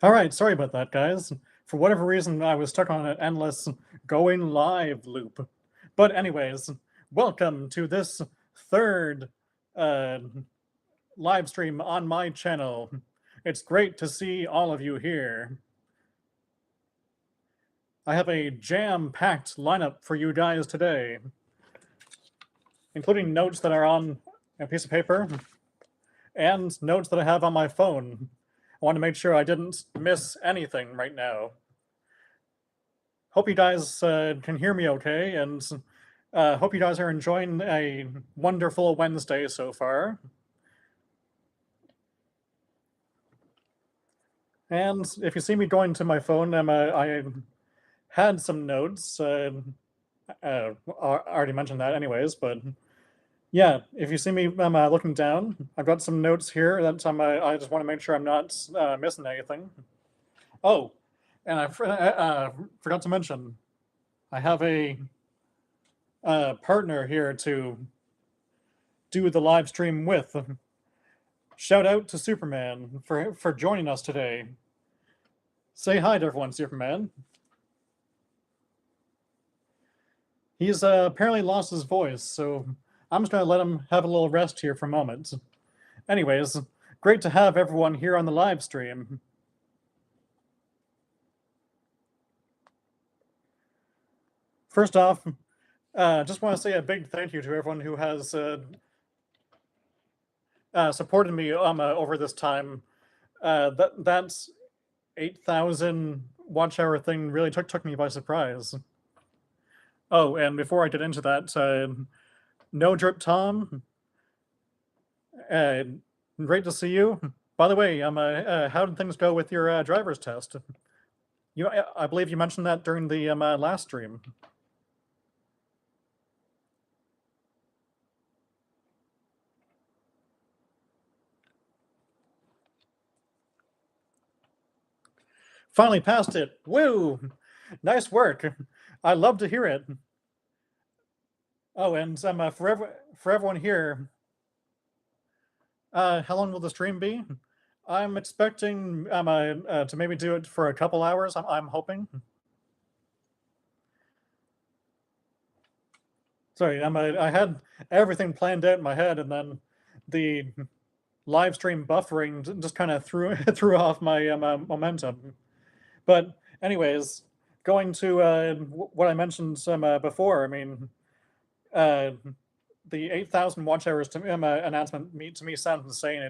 All right, sorry about that, guys. For whatever reason, I was stuck on an endless going live loop. But anyways, welcome to this third uh, live stream on my channel. It's great to see all of you here. I have a jam-packed lineup for you guys today, including notes that are on a piece of paper and notes that I have on my phone. I want to make sure I didn't miss anything right now. Hope you guys can hear me okay, and hope you guys are enjoying a wonderful Wednesday so far. And if you see me going to my phone, I had some notes. I already mentioned that anyways, but yeah, if you see me looking down, I've got some notes here that I just want to make sure I'm not missing anything. Oh, and I forgot to mention, I have a partner here to do the live stream with. Shout out to Superman for joining us today. Say hi to everyone, Superman. He's apparently lost his voice, so I'm just going to let him have a little rest here for a moment. Anyways, great to have everyone here on the live stream. First off, just want to say a big thank you to everyone who has supported me over this time. That's 8,000 watch hour thing really took me by surprise. Oh, and before I get into that, No Drip Tom, great to see you. By the way, how did things go with your driver's test? I believe you mentioned that during the last stream. Finally passed it. Woo! Nice work. I love to hear it. Oh, and for everyone here, how long will the stream be? I'm expecting to maybe do it for a couple hours. I'm hoping. Sorry, I had everything planned out in my head, and then the live stream buffering just kind of threw off my momentum. But anyways, going to what I mentioned before, I mean, the 8,000 watch hours announcement to me sounds insane.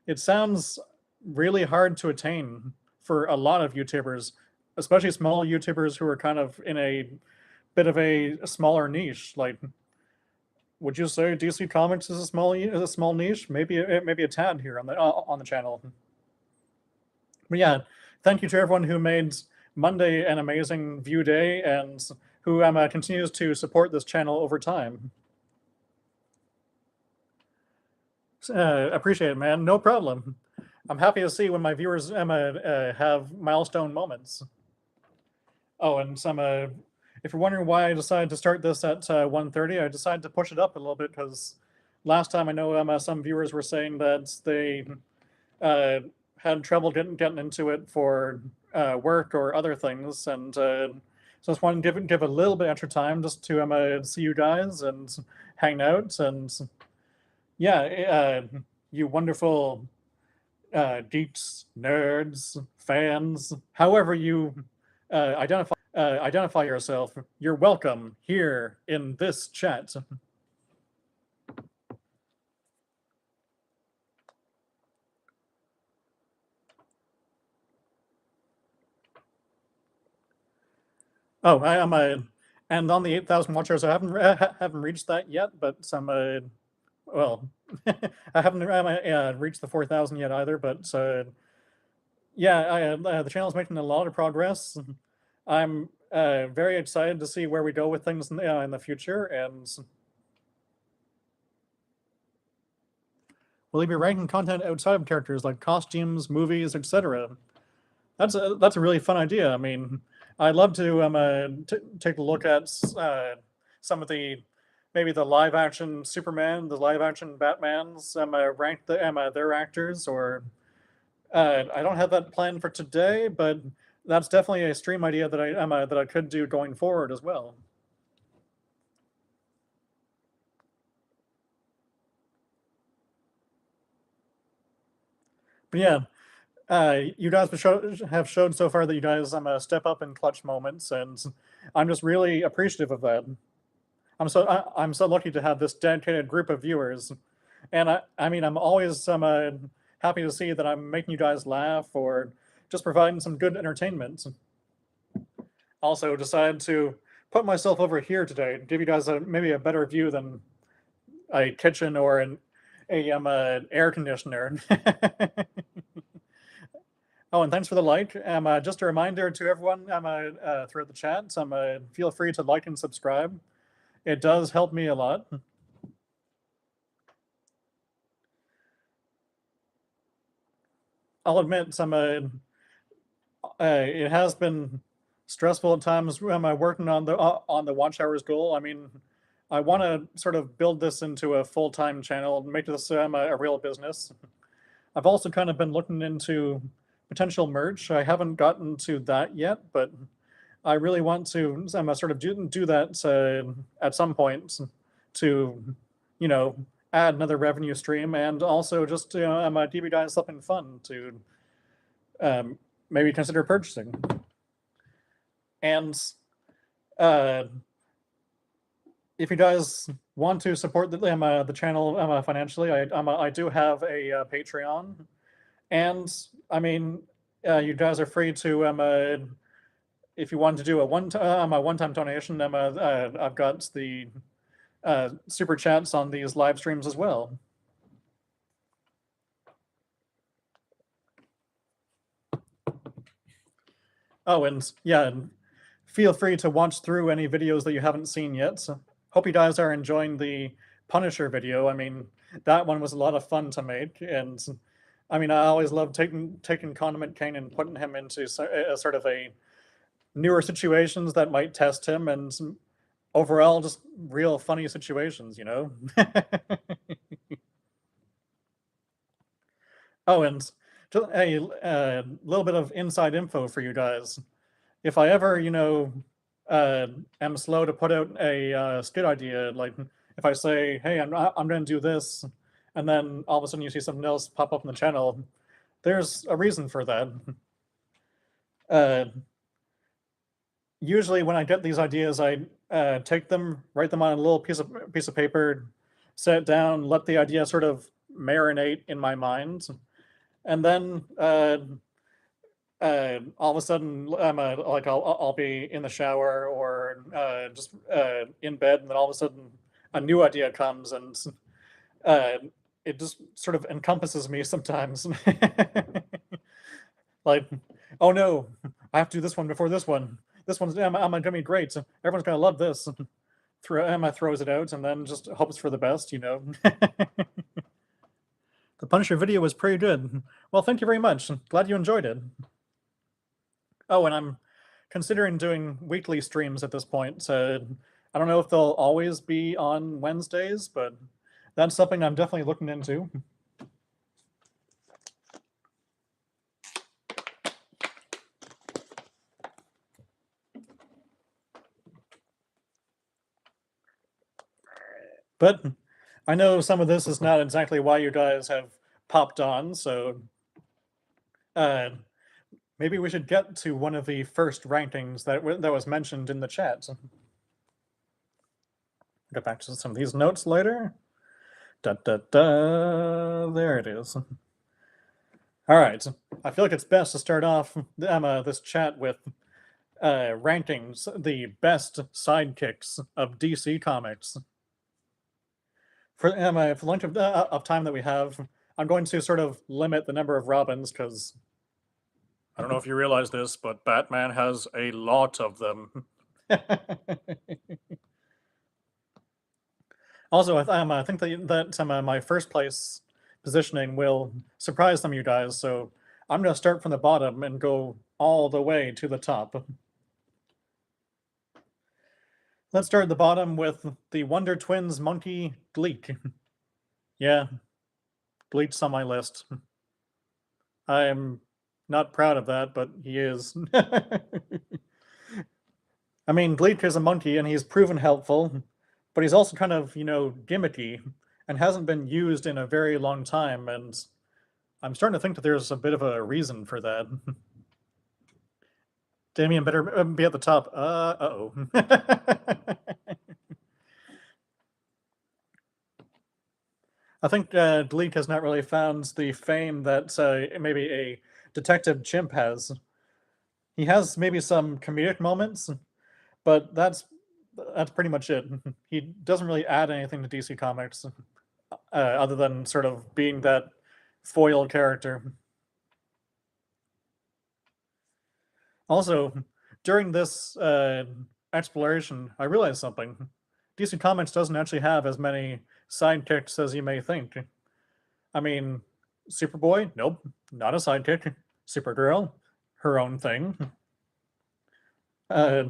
It sounds really hard to attain for a lot of YouTubers, especially small YouTubers who are kind of in a bit of a smaller niche. Like, would you say DC Comics is a small niche? Maybe a tad here on the channel. But yeah, thank you to everyone who made Monday an amazing view day and who continues to support this channel over time. Appreciate it, man. No problem. I'm happy to see when my viewers have milestone moments. Oh, and if you're wondering why I decided to start this at 1:30, I decided to push it up a little bit because last time I know some viewers were saying that they had trouble getting into it for work or other things, and so I just wanted to give a little bit extra time just to see you guys and hang out, and yeah, you wonderful geeks, nerds, fans, however you identify yourself, you're welcome here in this chat. Oh, I am and on the 8,000 watchers, I haven't reached that yet, but some well, I haven't reached the 4,000 yet either. But yeah, the channel's making a lot of progress. I'm very excited to see where we go with things in the future, and will you be ranking content outside of characters like costumes, movies, etc.? That's a really fun idea. I mean, I'd love to take a look at some of maybe the live action Superman, the live action Batmans, rank their actors, or I don't have that planned for today, but that's definitely a stream idea that I could do going forward as well. But yeah, you guys have showed so far that you guys step up in clutch moments, and I'm just really appreciative of that. I'm so lucky to have this dedicated group of viewers, and I mean I'm always happy to see that I'm making you guys laugh or just providing some good entertainment. Also decided to put myself over here today, give you guys maybe a better view than a kitchen or an air conditioner. Oh, and thanks for the like. Just a reminder to everyone throughout the chat, feel free to like and subscribe. It does help me a lot. I'll admit, it has been stressful at times. Working on the watch hours goal. I mean, I want to sort of build this into a full-time channel and make this a real business. I've also kind of been looking into potential merch. I haven't gotten to that yet, but I really want to sort of do that at some point to, you know, add another revenue stream and also just to give you guys something fun to maybe consider purchasing. And if you guys want to support the channel financially, I do have a Patreon, and I mean, you guys are free to if you want to do a one-time donation, I've got the super chats on these live streams as well. Oh, and yeah, feel free to watch through any videos that you haven't seen yet. So hope you guys are enjoying the Punisher video. I mean, that one was a lot of fun to make, and I mean, I always love taking Condiment Kane and putting him into sort of a newer situations that might test him, and overall just real funny situations, you know. Oh, and just a little bit of inside info for you guys. If I ever, am slow to put out a skit idea, like if I say, "Hey, I'm going to do this," and then all of a sudden you see something else pop up in the channel, there's a reason for that. Usually, when I get these ideas, I take them, write them on a little piece of paper, set it down, let the idea sort of marinate in my mind, and then all of a sudden, like I'll be in the shower or just in bed, and then all of a sudden, a new idea comes, and it just sort of encompasses me sometimes. Like, oh no, I have to do this one before this one. This one's gonna be great. Everyone's gonna love this. Emma throws it out and then just hopes for the best, you know. The Punisher video was pretty good. Well, thank you very much. Glad you enjoyed it. Oh, and I'm considering doing weekly streams at this point. I don't know if they'll always be on Wednesdays, but that's something I'm definitely looking into. But I know some of this is not exactly why you guys have popped on, so maybe we should get to one of the first rankings that was mentioned in the chat. Get back to some of these notes later. Da, da, da. There it is. All right. I feel like it's best to start off this chat with rankings, the best sidekicks of DC Comics. For the length of time that we have, I'm going to sort of limit the number of Robins because I don't know if you realize this, but Batman has a lot of them. Also, I think that my first place positioning will surprise some of you guys, so I'm going to start from the bottom and go all the way to the top. Let's start at the bottom with the Wonder Twins monkey Gleek. Yeah, Gleek's on my list. I'm not proud of that, but he is. I mean, Gleek is a monkey and he's proven helpful, but he's also kind of, gimmicky and hasn't been used in a very long time, and I'm starting to think that there's a bit of a reason for that. Damien better be at the top. Uh-oh. I think Gleek has not really found the fame that maybe a Detective Chimp has. He has maybe some comedic moments, but that's pretty much it. He doesn't really add anything to DC Comics other than sort of being that foil character. Also, during this exploration, I realized something. DC Comics doesn't actually have as many sidekicks as you may think. I mean, Superboy, nope, not a sidekick. Supergirl, her own thing. Uh,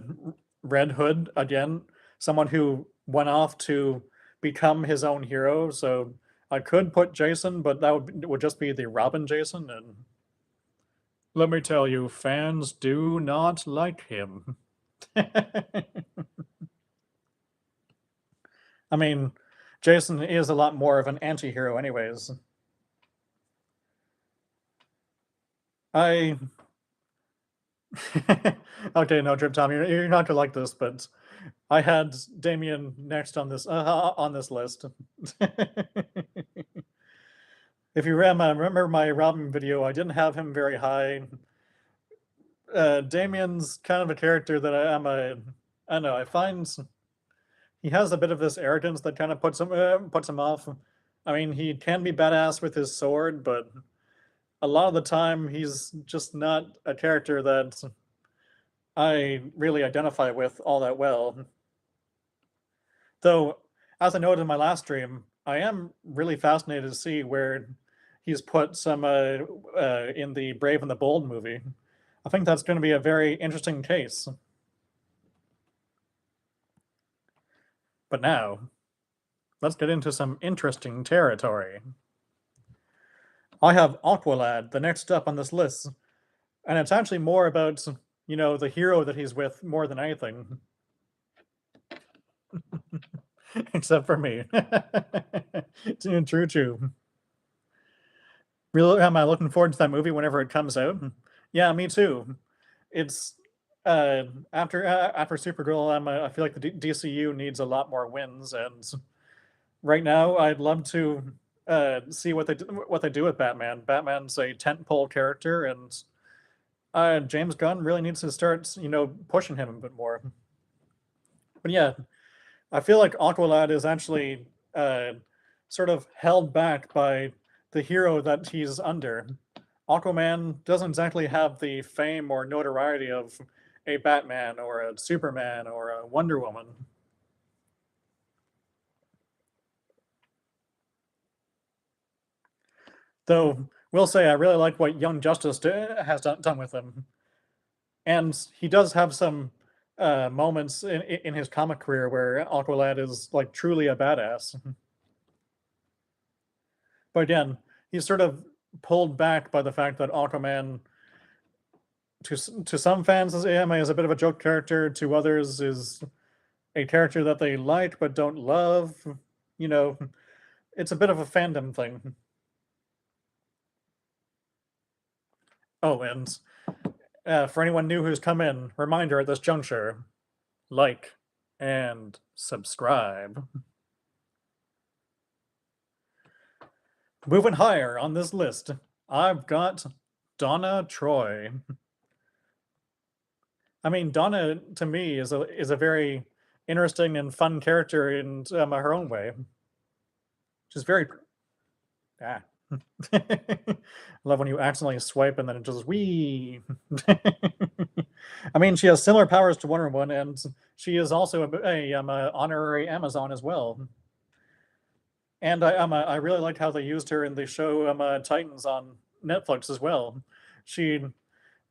Red Hood, again, someone who went off to become his own hero. So I could put Jason, but that would just be the Robin Jason, and let me tell you, fans do not like him. I mean, Jason is a lot more of an anti-hero anyways. Okay, no, Drip Tom, you're not gonna like this, but I had Damien next on this list. If you remember my Robin video, I didn't have him very high. Damien's kind of a character that I don't know. I find he has a bit of this arrogance that kind of puts him off. I mean, he can be badass with his sword, but a lot of the time he's just not a character that I really identify with all that well. Though, as I noted in my last stream, I am really fascinated to see where he's put some in the Brave and the Bold movie. I think that's going to be a very interesting case. But now, let's get into some interesting territory. I have Aqualad, the next up on this list, and it's actually more about, the hero that he's with more than anything. Except for me. True. Really, am I looking forward to that movie whenever it comes out? Yeah, me too. It's after Supergirl, I feel like the DCU needs a lot more wins, and right now I'd love to see what they do with Batman. Batman's a tentpole character, and James Gunn really needs to start, pushing him a bit more. But yeah, I feel like Aqualad is actually sort of held back by the hero that he's under. Aquaman doesn't exactly have the fame or notoriety of a Batman or a Superman or a Wonder Woman. Though, we'll say I really like what Young Justice has done with him. And he does have some moments in his comic career where Aqualad is like truly a badass. But again, he's sort of pulled back by the fact that Aquaman, to some fans, is a bit of a joke character. To others, is a character that they like but don't love. It's a bit of a fandom thing. Oh, and for anyone new who's come in, reminder at this juncture: like and subscribe. Moving higher on this list, I've got Donna Troy. I mean, Donna to me is a very interesting and fun character in her own way. She's very I love when you accidentally swipe and then it just wee. I mean, she has similar powers to Wonder Woman, and she is also a honorary Amazon as well. And I really liked how they used her in the show Titans on Netflix as well. She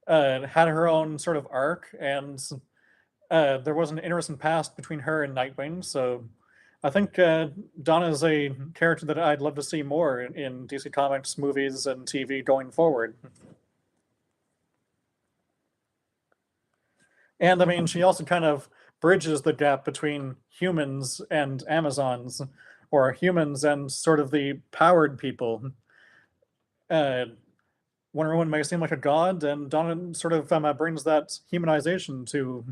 had her own sort of arc, and there was an interesting past between her and Nightwing. So I think Donna is a character that I'd love to see more in DC Comics, movies, and TV going forward. And I mean, she also kind of bridges the gap between humans and Amazons, or humans and sort of the powered people. Wonder Woman may seem like a god, and Donna sort of brings that humanization to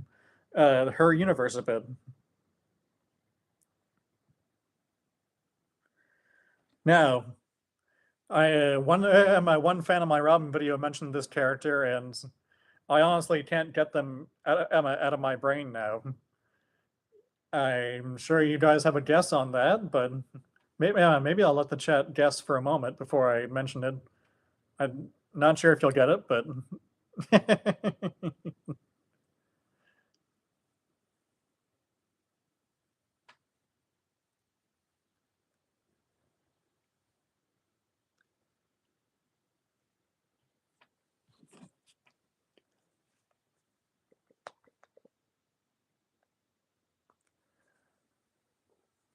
her universe a bit. Now, my one fan of my Robin video mentioned this character, and I honestly can't get them out of my brain now. I'm sure you guys have a guess on that, but maybe I'll let the chat guess for a moment before I mention it. I'm not sure if you'll get it, but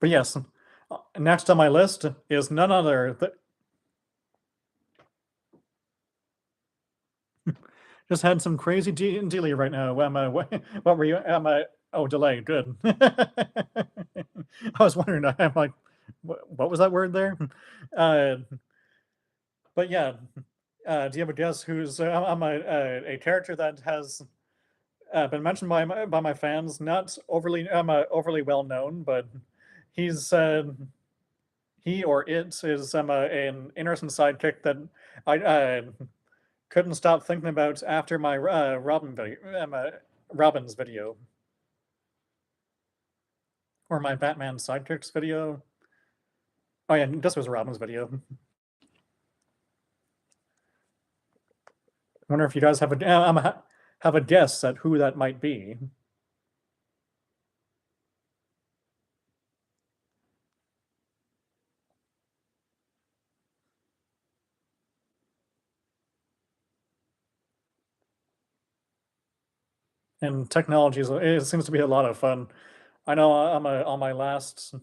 but yes, next on my list is none other than just had some crazy delay right now. What were you? Oh, delay. Good. I was wondering. I'm like, what was that word there? But yeah, do you have a guess who's? I'm a character that has been mentioned by my fans. Not overly overly well known, but he's he or it is an interesting sidekick that I couldn't stop thinking about after my Robin's video, or my Batman sidekicks video. Oh yeah, this was Robin's video. I wonder if you guys have a guess at who that might be. And technology it seems to be a lot of fun. I know on my last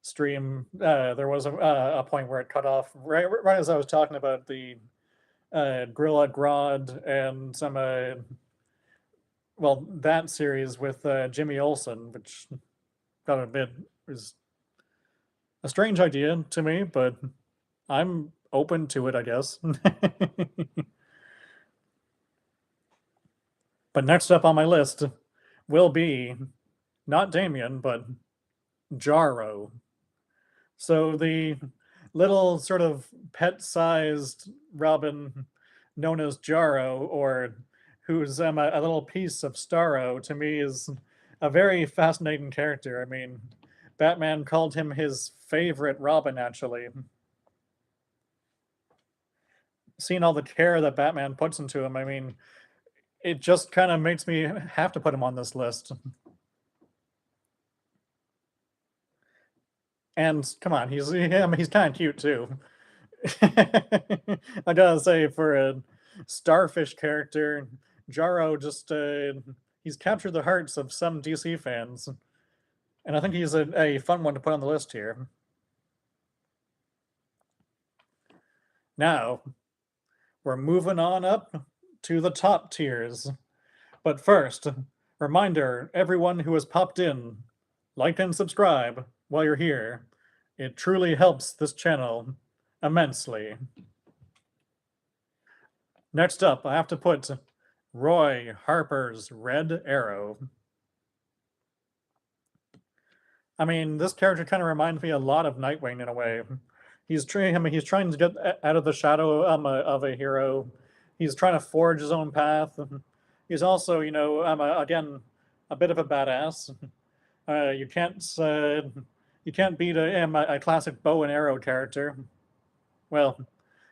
stream, there was a point where it cut off right as I was talking about the Gorilla Grodd and some well, that series with Jimmy Olsen, which got a bit was a strange idea to me, but I'm open to it, I guess. But next up on my list will be not Damien, but Jarro. So the little sort of pet-sized Robin known as Jarro, or who's a little piece of Starro, to me is a very fascinating character. I mean, Batman called him his favorite Robin, actually. Seeing all the care that Batman puts into him, I mean, it just kind of makes me have to put him on this list. And come on, he's kind of cute too. I gotta say, for a starfish character, Jarro just he's captured the hearts of some DC fans, and I think he's a fun one to put on the list here. Now, we're moving on up to the top tiers. But first, reminder, everyone who has popped in, like and subscribe while you're here. It truly helps this channel immensely. Next up, I have to put Roy Harper's Red Arrow. I mean, this character kind of reminds me a lot of Nightwing in a way. He's trying to get out of the shadow of a hero. He's trying to forge his own path. He's also, you know, again, a bit of a badass. You can't beat a classic bow and arrow character. Well,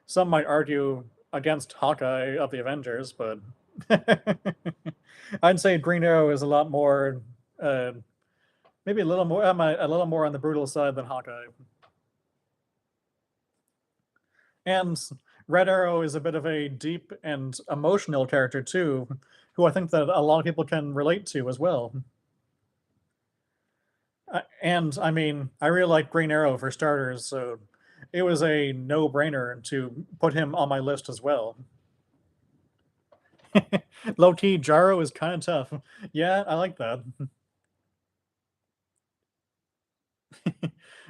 some might argue against Hawkeye of the Avengers, but I'd say Green Arrow is a lot more, maybe a little more on the brutal side than Hawkeye. And Red Arrow is a bit of a deep and emotional character too, who I think that a lot of people can relate to as well. And I mean, I really like Green Arrow for starters, so it was a no-brainer to put him on my list as well. Low key, Jaro is kind of tough. Yeah, I like that.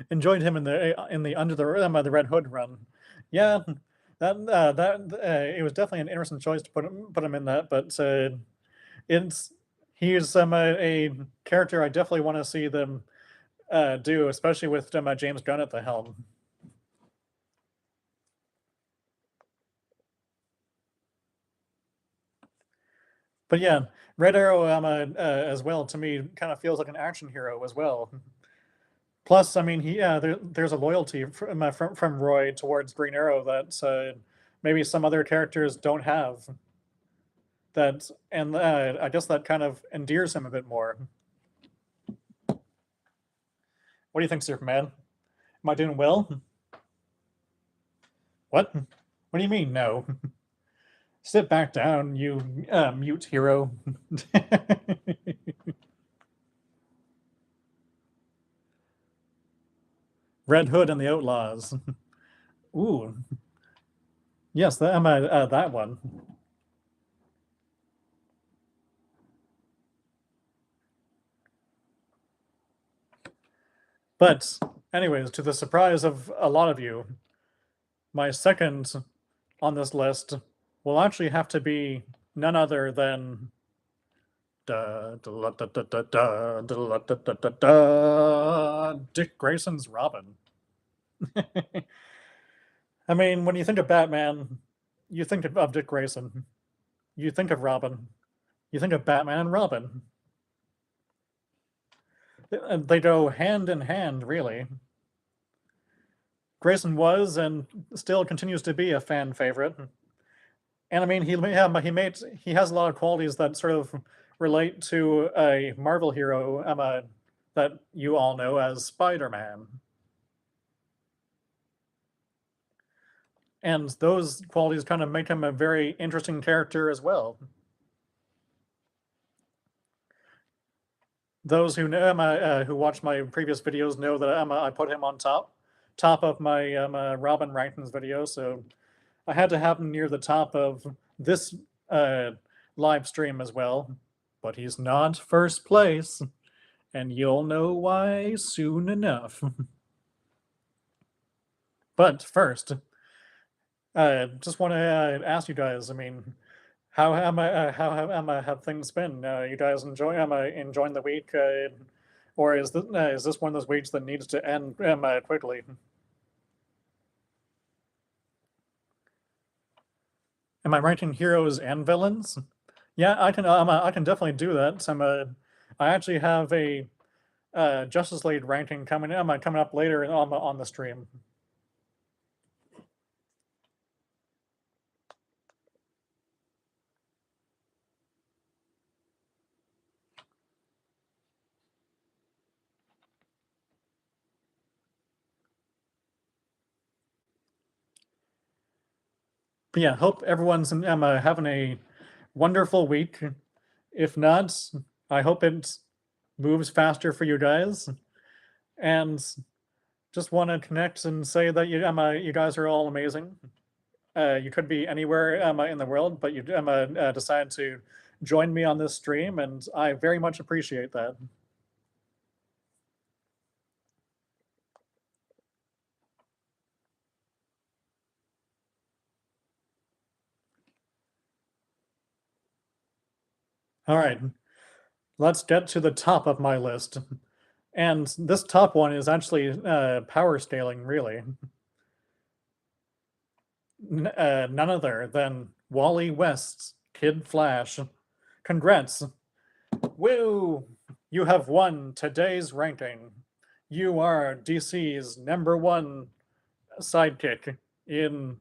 Enjoyed him in the Under the Red Hood run. Yeah, that it was definitely an interesting choice to put him in that, but it's he's a character I definitely want to see them do, especially with James Gunn at the helm. But yeah, Red Arrow as well to me kind of feels like an action hero as well. Plus, I mean, there's a loyalty from Roy towards Green Arrow that maybe some other characters don't have. That and I guess that kind of endears him a bit more. What do you think, Superman? Am I doing well? What? What do you mean, no? Sit back down, you mute hero. Red Hood and the Outlaws. Ooh. Yes, that one. But anyways, to the surprise of a lot of you, my second on this list will actually have to be none other than Dick Grayson's Robin. I mean, when you think of Batman, you think of Dick Grayson. You think of Robin. You think of Batman and Robin. They go hand in hand, really. Grayson was and still continues to be a fan favorite. And I mean, he has a lot of qualities that sort of relate to a Marvel hero that you all know as Spider-Man. And those qualities kind of make him a very interesting character as well. Those who know who watched my previous videos know that I put him on top of my Robin rankings video, so I had to have him near the top of this live stream as well. But he's not first place, and you'll know why soon enough. But first, just want to ask you guys. I mean, how have things been? You guys enjoying the week, or is this one of those weeks that needs to end quickly? Am I ranking heroes and villains? Yeah, I can definitely do that. I actually have a Justice League ranking coming up later on the stream. But yeah, hope everyone's having a wonderful week. If not, I hope it moves faster for you guys. And just want to connect and say that you guys are all amazing. You could be anywhere in the world, but you decided to join me on this stream, and I very much appreciate that. All right, let's get to the top of my list. And this top one is actually power scaling, really. None other than Wally West's Kid Flash. Congrats. Woo! You have won today's ranking. You are DC's #1 sidekick in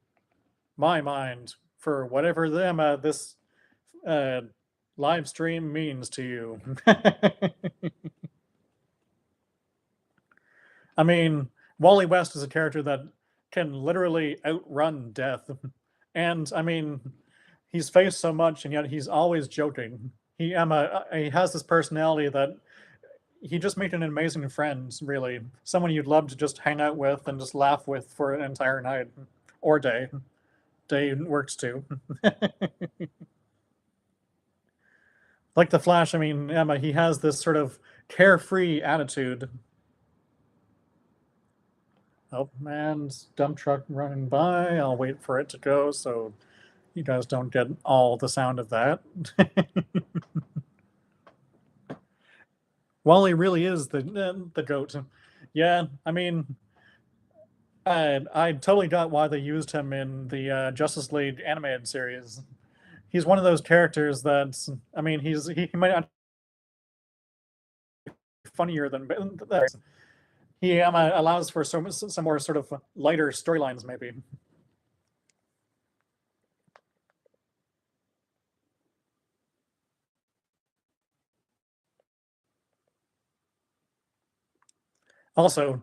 my mind for whatever this live stream means to you. I mean, Wally West is a character that can literally outrun death. And I mean, he's faced so much and yet he's always joking. He has this personality that he just made an amazing friend, really. Someone you'd love to just hang out with and just laugh with for an entire night or day. Day works too. Like the Flash, I mean, Emma, he has this sort of carefree attitude. Oh man, dump truck running by. I'll wait for it to go so you guys don't get all the sound of that. Wally really is the goat. Yeah, I mean, I totally got why they used him in the Justice League animated series. He's one of those characters that, I mean, he might not be funnier than that. He allows for some more sort of lighter storylines, maybe. Also,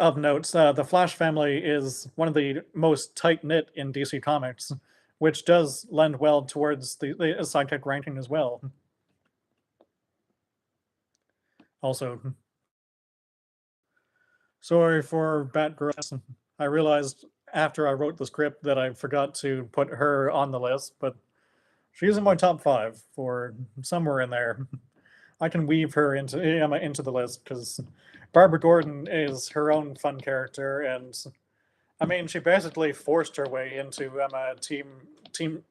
of note, the Flash family is one of the most tight knit in DC Comics, which does lend well towards the sidekick ranking as well. Also, sorry for Batgirl. I realized after I wrote the script that I forgot to put her on the list, but she's in my top 5 for somewhere in there. I can weave her into the list because Barbara Gordon is her own fun character, and I mean, she basically forced her way into Team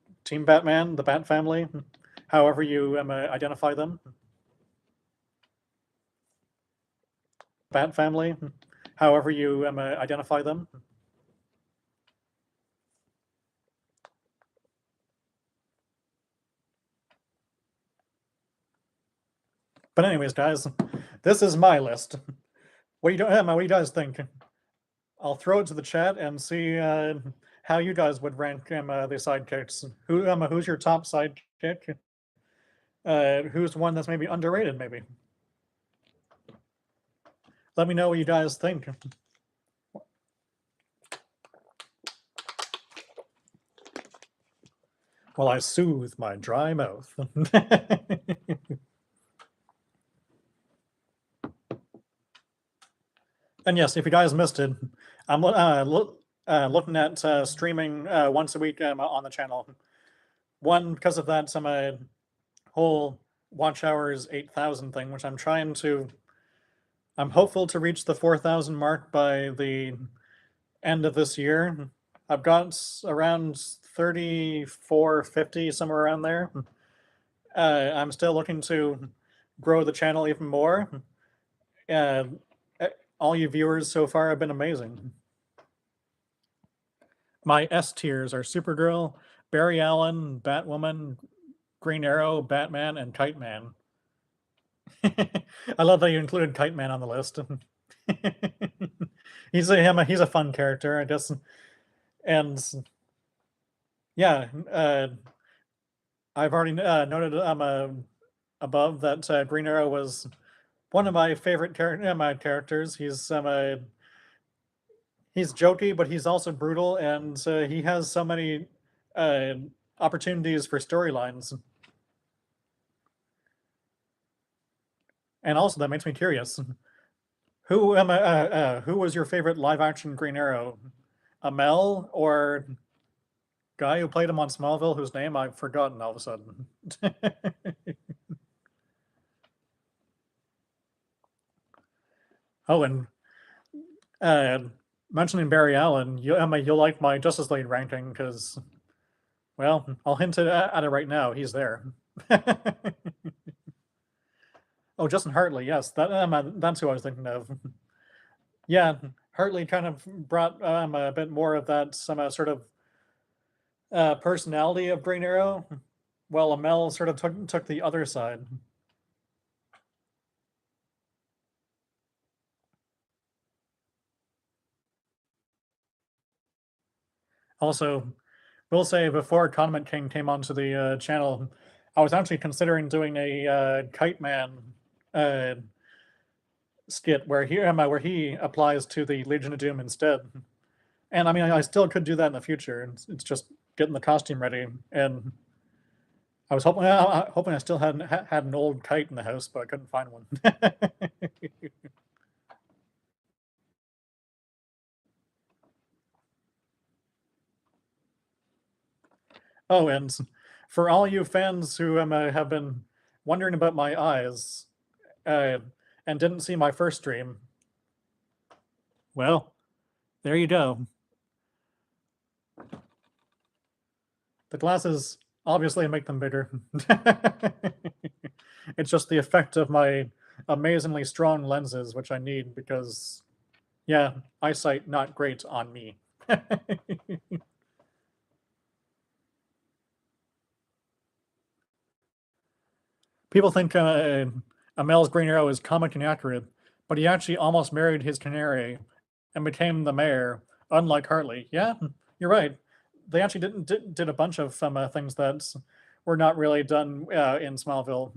Batman, the Bat Family, however you identify them. Bat Family, however you identify them. But anyways, guys, this is my list. What do you Emma? What do you guys think? I'll throw it to the chat and see how you guys would rank the sidekicks. Who's your top sidekick? Who's one that's maybe underrated? Maybe. Let me know what you guys think. While I soothe my dry mouth. And yes, if you guys missed it, I'm looking at streaming once a week on the channel. One, because of that, some whole watch hours 8,000 thing, which I'm hopeful to reach the 4,000 mark by the end of this year. I've got around 3,450, somewhere around there. I'm still looking to grow the channel even more. All you viewers so far have been amazing. My S tiers are Supergirl, Barry Allen, Batwoman, Green Arrow, Batman, and Kite Man. I love that you included Kite Man on the list. he's a fun character, I guess. And yeah, I've already noted above that Green Arrow was one of my favorite characters. He's jokey, but he's also brutal, and he has so many opportunities for storylines. And also, that makes me curious. Who was your favorite live-action Green Arrow? Amell or guy who played him on Smallville, whose name I've forgotten all of a sudden? Oh, and mentioning Barry Allen, you'll like my Justice League ranking because, well, I'll hint at it right now. He's there. Oh, Justin Hartley, yes, that's who I was thinking of. Yeah, Hartley kind of brought a bit more of that sort of personality of Green Arrow, while Amell sort of took the other side. Also, we'll say before Condiment King came onto the channel, I was actually considering doing a Kite Man skit where he applies to the Legion of Doom instead. And I mean, I still could do that in the future. It's just getting the costume ready. And I was hoping I still had an old kite in the house, but I couldn't find one. Oh, and for all you fans who have been wondering about my eyes uh, and didn't see my first stream, well, there you go. The glasses obviously make them bigger. It's just the effect of my amazingly strong lenses, which I need because, yeah, eyesight not great on me. People think Amel's Green Arrow is comic inaccurate, but he actually almost married his canary and became the mayor, unlike Hartley. Yeah, you're right. They actually did a bunch of things that were not really done in Smallville.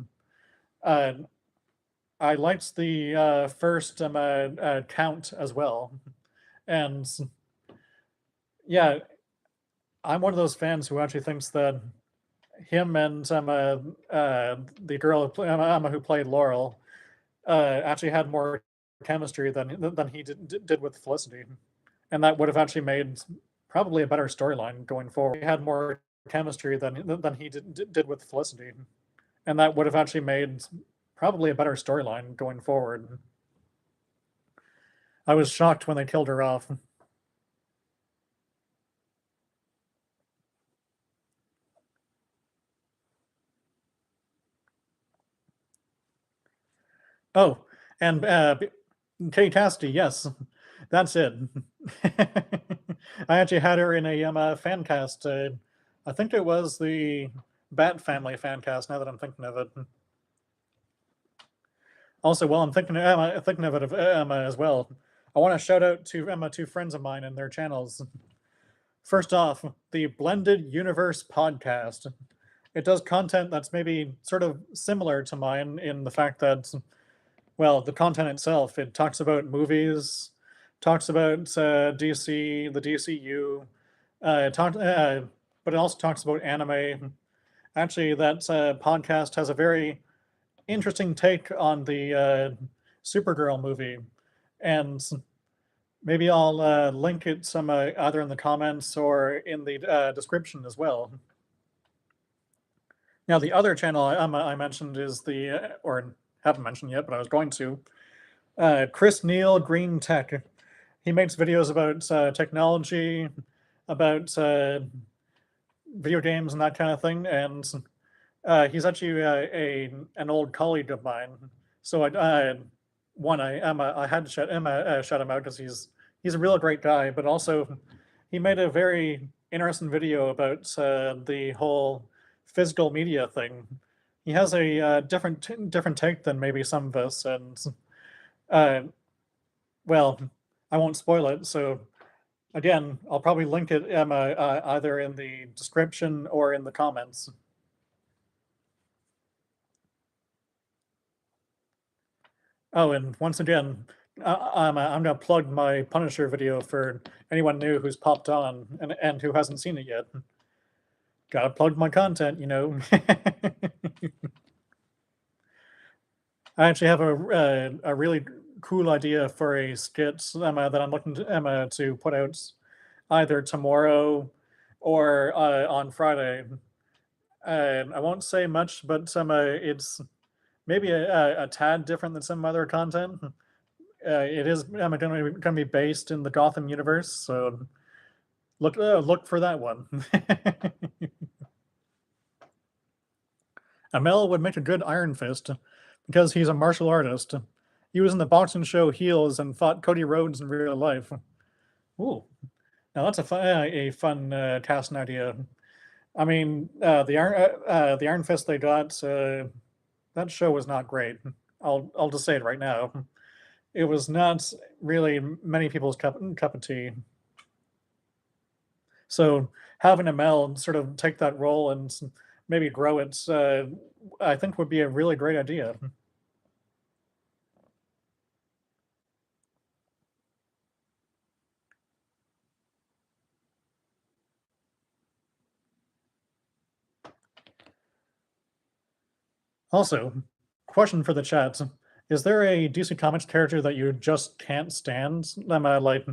Uh, I liked the first count as well, and yeah, I'm one of those fans who actually thinks that him and the girl who played Laurel actually had more chemistry than he did with Felicity, and that would have actually made probably a better storyline going forward. He had more chemistry than he did with Felicity, and that would have actually made probably a better storyline going forward. I was shocked when they killed her off. Oh, and Kay Cassidy, yes, that's it. I actually had her in a fan cast. I think it was the Bat Family fan cast. Now that I'm thinking of it. Also, while I'm thinking of it as well, I want to shout out to two friends of mine and their channels. First off, the Blended Universe podcast. It does content that's maybe sort of similar to mine in the fact that, well, the content itself, it talks about movies, talks about DC, the DCU, but it also talks about anime. Actually, that podcast has a very interesting take on the Supergirl movie, and maybe I'll link it some either in the comments or in the description as well. Now, the other channel I mentioned is or haven't mentioned yet, but I was going to, Chris Neal Green Tech. He makes videos about technology, about video games and that kind of thing, and he's actually an old colleague of mine. So I had to shout him out because he's a real great guy, but also he made a very interesting video about the whole physical media thing. He has a different take than maybe some of us, and uh, well, I won't spoil it. So again, I'll probably link it either in the description or in the comments. Oh, and once again, I'm gonna plug my Punisher video for anyone new who's popped on and who hasn't seen it yet. Gotta plug my content, you know. I actually have a really cool idea for a skit that I'm looking to put out either tomorrow or on Friday. I won't say much, but it's maybe a tad different than some other content. It is going to be based in the Gotham universe, so look for that one. Amel would make a good Iron Fist because he's a martial artist. He was in the boxing show Heels and fought Cody Rhodes in real life. Ooh, now that's a fun casting idea. I mean, the Iron Fist they got that show was not great. I'll just say it right now. It was not really many people's cup of tea. So having Amel sort of take that role and maybe grow it, I think would be a really great idea. Also, question for the chat: is there a DC Comics character that you just can't stand? Like,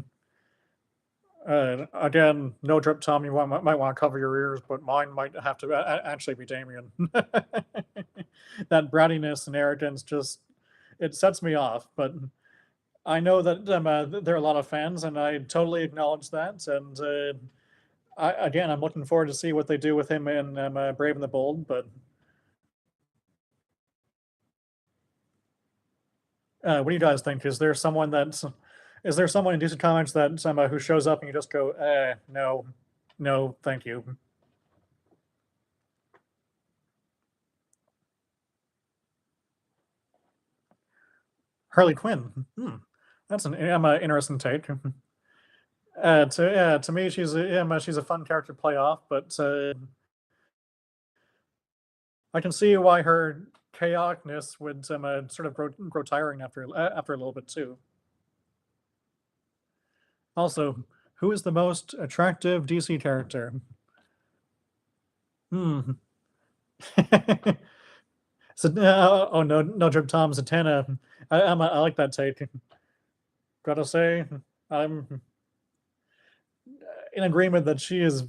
again, no drip, Tom. You might want to cover your ears, but mine might have to actually be Damien. That brattiness and arrogance just it sets me off. But I know that there are a lot of fans, and I totally acknowledge that. And again, I'm looking forward to see what they do with him in Brave and the Bold. But what do you guys think? Is there someone in DC Comics that who shows up and you just go, no, no, thank you. Harley Quinn. That's an interesting take. To me, she's a fun character to play off, but I can see why her chaoticness would sort of grow tiring after a little bit too. Also, who is the most attractive DC character? So, oh no, no, Drip Tom Zatanna. I like that take. Gotta say, I'm in agreement that she is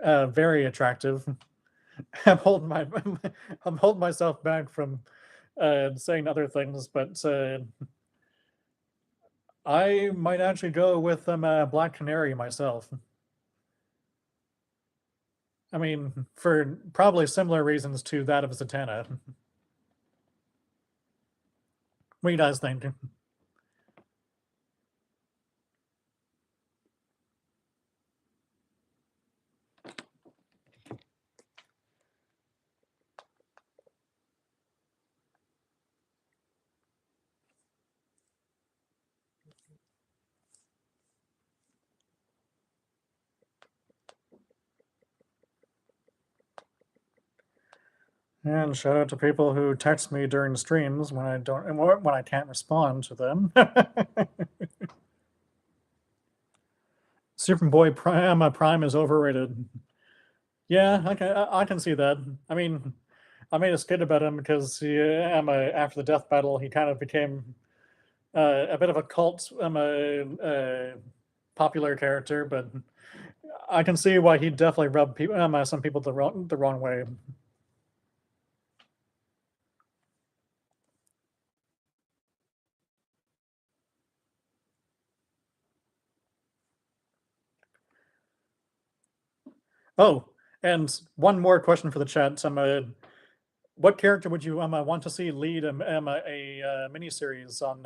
very attractive. I'm holding myself back from saying other things, but I might actually go with Black Canary myself. I mean, for probably similar reasons to that of Zatanna. What do you guys think? And shout out to people who text me during streams when I can't respond to them. Superboy Prime is overrated. Yeah, I can see that. I mean, I made a skit about him because after the death battle, he kind of became a bit of a cult, popular character, but I can see why he definitely rubbed some people the wrong way. Oh, and one more question for the chat. What character would you want to see lead a miniseries on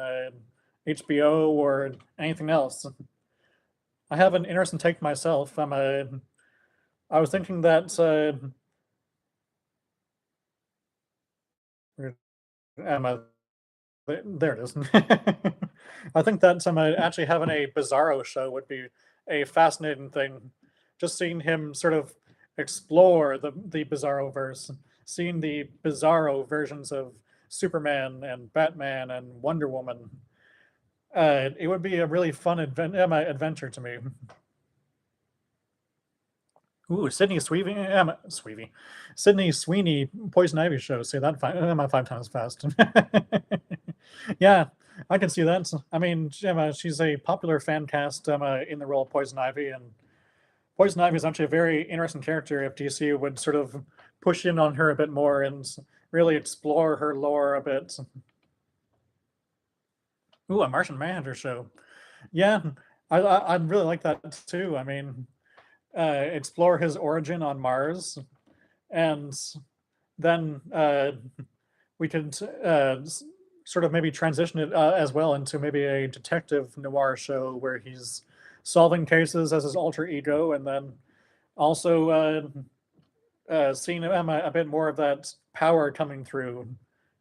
HBO or anything else? I have an interesting take myself. I was thinking that there it is. I think that actually having a Bizarro show would be a fascinating thing. Just seeing him sort of explore the Bizarro verse, seeing the Bizarro versions of Superman and Batman and Wonder Woman. It would be a really fun adventure to me. Ooh, Sydney Sweeney, Poison Ivy show. Say that 5 times fast. Yeah, I can see that. I mean, she's a popular fan cast in the role of Poison Ivy, and Poison Ivy is actually a very interesting character if DC would sort of push in on her a bit more and really explore her lore a bit. Ooh, a Martian Manhunter show. Yeah, I'd really like that too. I mean, explore his origin on Mars, and then we could sort of maybe transition it as well into maybe a detective noir show where he's solving cases as his alter ego, and then also seeing a bit more of that power coming through,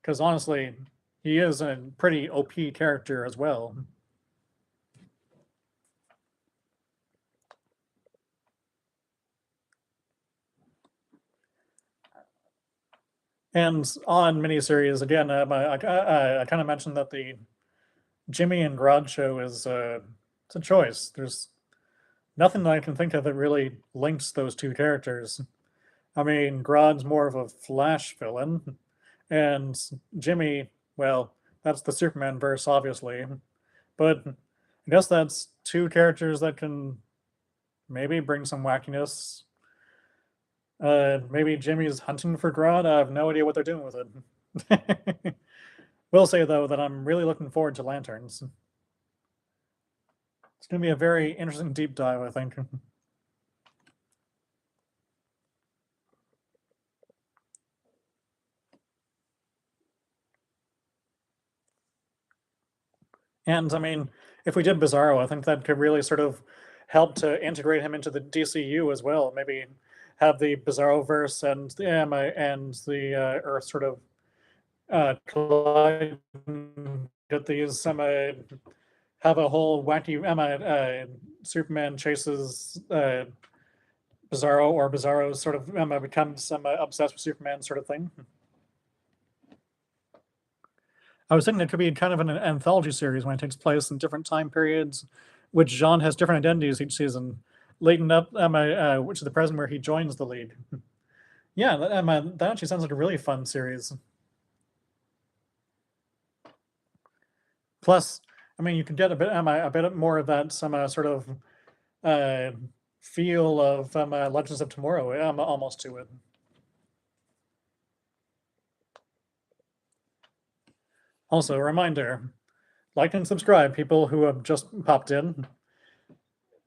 because honestly, he is a pretty OP character as well. And on miniseries, again, I kind of mentioned that the Jimmy and Grodd show is it's a choice. There's nothing that I can think of that really links those two characters. I mean, Grodd's more of a Flash villain, And Jimmy, well, that's the Superman verse, obviously. But I guess that's two characters that can maybe bring some wackiness. Maybe Jimmy's hunting for Grodd. I have no idea what they're doing with it. Will say, though, that I'm really looking forward to Lanterns. It's going to be a very interesting deep dive, I think. And I mean, if we did Bizarro, I think that could really sort of help to integrate him into the DCU as well. Maybe have the Bizarro verse and the Earth sort of collide, get these have a whole wacky Superman chases Bizarro, or Bizarro sort of becomes obsessed with Superman sort of thing. I was thinking it could be kind of an anthology series when it takes place in different time periods, which Jean has different identities each season, leading up, which is the present where he joins the League. Yeah, that actually sounds like a really fun series. Plus, I mean, you can get a bit more of that sort of feel of Legends of Tomorrow almost to it. Also, a reminder, like and subscribe, people who have just popped in.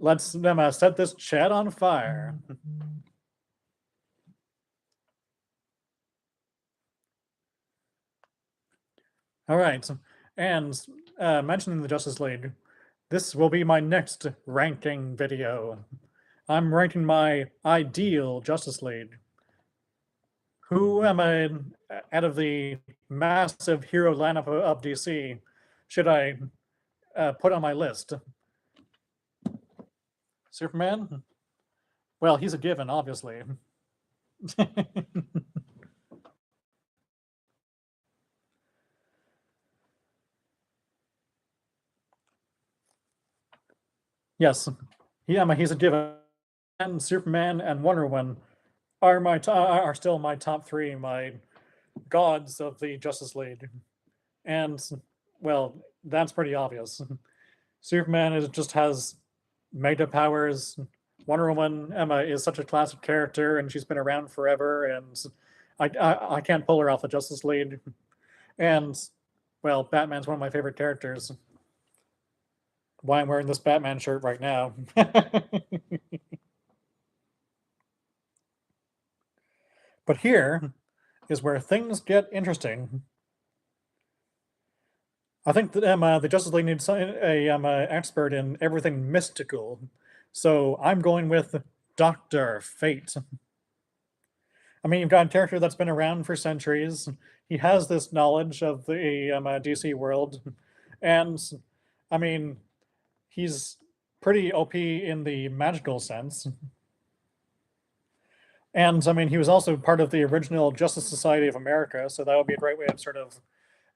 Let's set this chat on fire. All right, and mentioning the Justice League, this will be my next ranking video. I'm ranking my ideal Justice League. Who am I, out of the massive hero lineup of DC, should I put on my list? Superman? Well, he's a given, obviously. Yes, he's a given. And Superman and Wonder Woman are still my top three, my gods of the Justice League. And well, that's pretty obvious. Superman just has mega powers. Wonder Woman, Emma, is such a classic character, and she's been around forever, and I can't pull her off the Justice League. And well, Batman's one of my favorite characters. Why I'm wearing this Batman shirt right now. But here is where things get interesting. I think that the Justice League needs a expert in everything mystical. So I'm going with Dr. Fate. I mean, you've got a character that's been around for centuries. He has this knowledge of the DC world. And, I mean, he's pretty OP in the magical sense. And, I mean, he was also part of the original Justice Society of America, so that would be a great way of sort of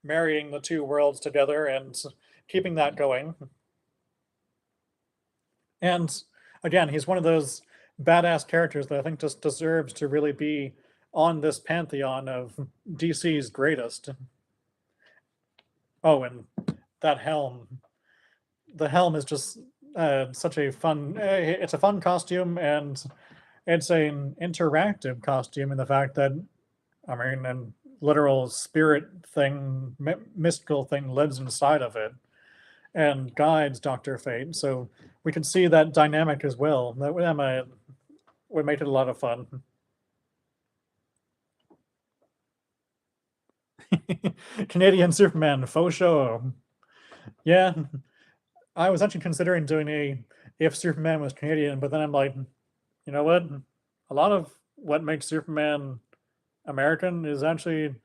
marrying the two worlds together and keeping that going. And again, he's one of those badass characters that I think just deserves to really be on this pantheon of DC's greatest. Oh, and that helm. The helm is just such a fun, it's a fun costume, and it's an interactive costume in the fact that, I mean, an literal spirit thing, mystical thing lives inside of it and guides Dr. Fate. So we can see that dynamic as well. That would make it a lot of fun. Canadian Superman, faux show. Yeah, I was actually considering doing a if Superman was Canadian, but then I'm like, you know what? A lot of what makes Superman American is actually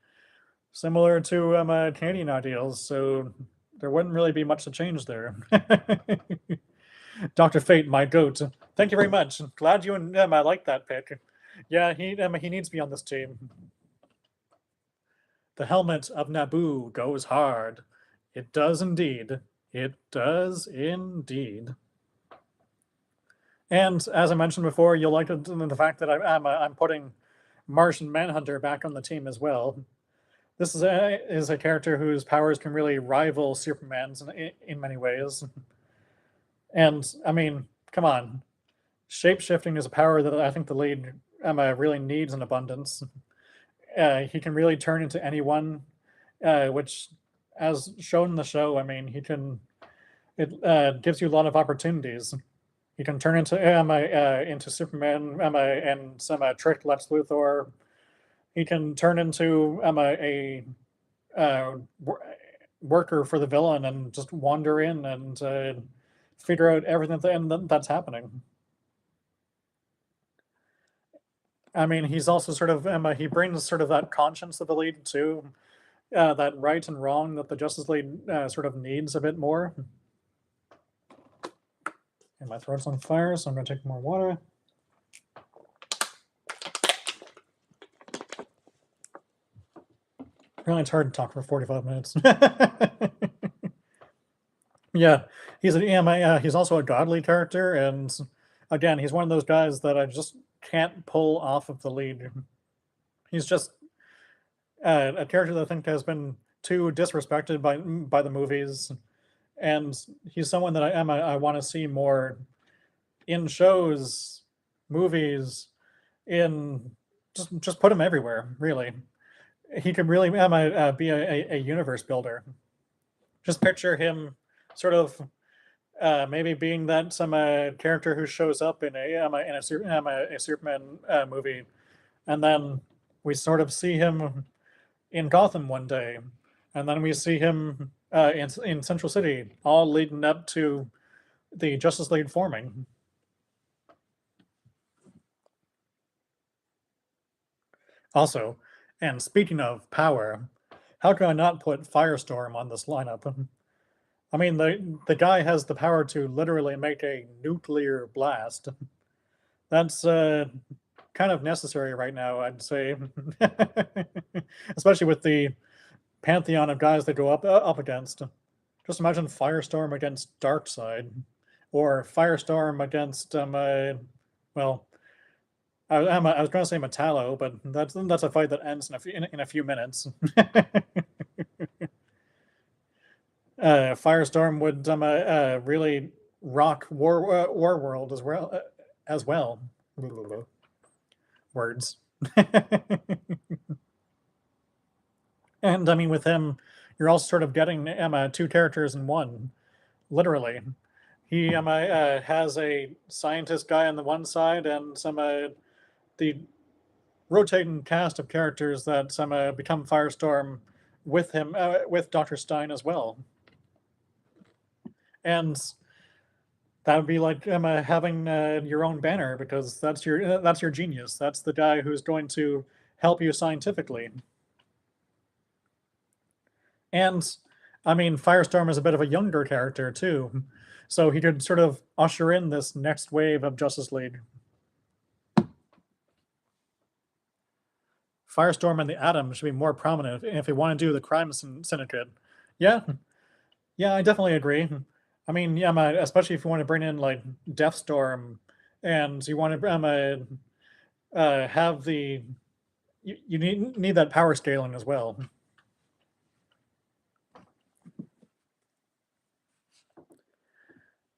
similar to Canadian ideals, so there wouldn't really be much to change there. Dr. Fate, my goat. Thank you very much. Glad you and Emma like that pick. Yeah, he needs to be on this team. The helmet of Naboo goes hard. It does indeed. It does indeed. And as I mentioned before, you'll like the fact that I'm putting Martian Manhunter back on the team as well. this is a character whose powers can really rival Superman's in many ways. And I mean, come on, shapeshifting is a power that I think the lead really needs in abundance. He can really turn into anyone, which, as shown in the show, I mean, it gives you a lot of opportunities. You can turn into Superman and some trick Lex Luthor. He can turn into a worker for the villain and just wander in and figure out everything that's happening. I mean, he's also sort of he brings sort of that conscience of the lead too, that right and wrong that the Justice League sort of needs a bit more. And my throat's on fire, so I'm going to take more water. Apparently, it's hard to talk for 45 minutes. Yeah, he's also a godly character, and again, he's one of those guys that I just can't pull off of the lead. He's just a character that I think has been too disrespected by the movies, and he's someone that I want to see more in shows, movies, in just put him everywhere. Really, he could really be a universe builder. Just picture him sort of maybe being that some character who shows up in a Superman movie, and then we sort of see him in Gotham one day, and then we see him in Central City, all leading up to the Justice League forming. Also, and speaking of power, how can I not put Firestorm on this lineup? I mean, the guy has the power to literally make a nuclear blast. That's kind of necessary right now, I'd say, especially with the pantheon of guys that go up against. Just imagine Firestorm against Darkseid, or Firestorm against well, I was going to say Metallo, but that's a fight that ends in a few minutes. Firestorm would really rock War World as well. Words. And I mean, with him, you're also sort of getting two characters in one, literally. He has a scientist guy on the one side and some the rotating cast of characters that become Firestorm with him, with Dr. Stein as well. And that would be like having your own banner, because that's your genius. That's the guy who's going to help you scientifically. And I mean, Firestorm is a bit of a younger character too, so he could sort of usher in this next wave of Justice League. Firestorm and the Atom should be more prominent if we want to do the crime syndicate. Yeah, yeah, I definitely agree. I mean, yeah, especially if you want to bring in like Deathstorm, and you want to have the you need that power scaling as well.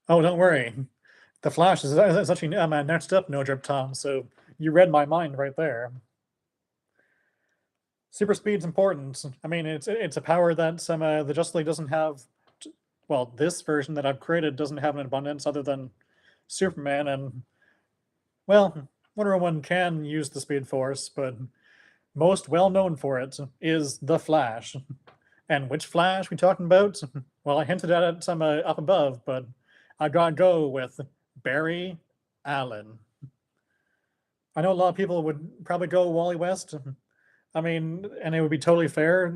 Oh, don't worry. The Flash is actually next up, No Drip Tom, so you read my mind right there. Super speed's important. I mean, it's a power that the Justice League doesn't have. Well, this version that I've created doesn't have an abundance other than Superman, and well, Wonder Woman can use the Speed Force, but most well known for it is the Flash. And which Flash we talking about? Well, I hinted at it some up above, but I gotta go with Barry Allen. I know a lot of people would probably go Wally West. I mean, and it would be totally fair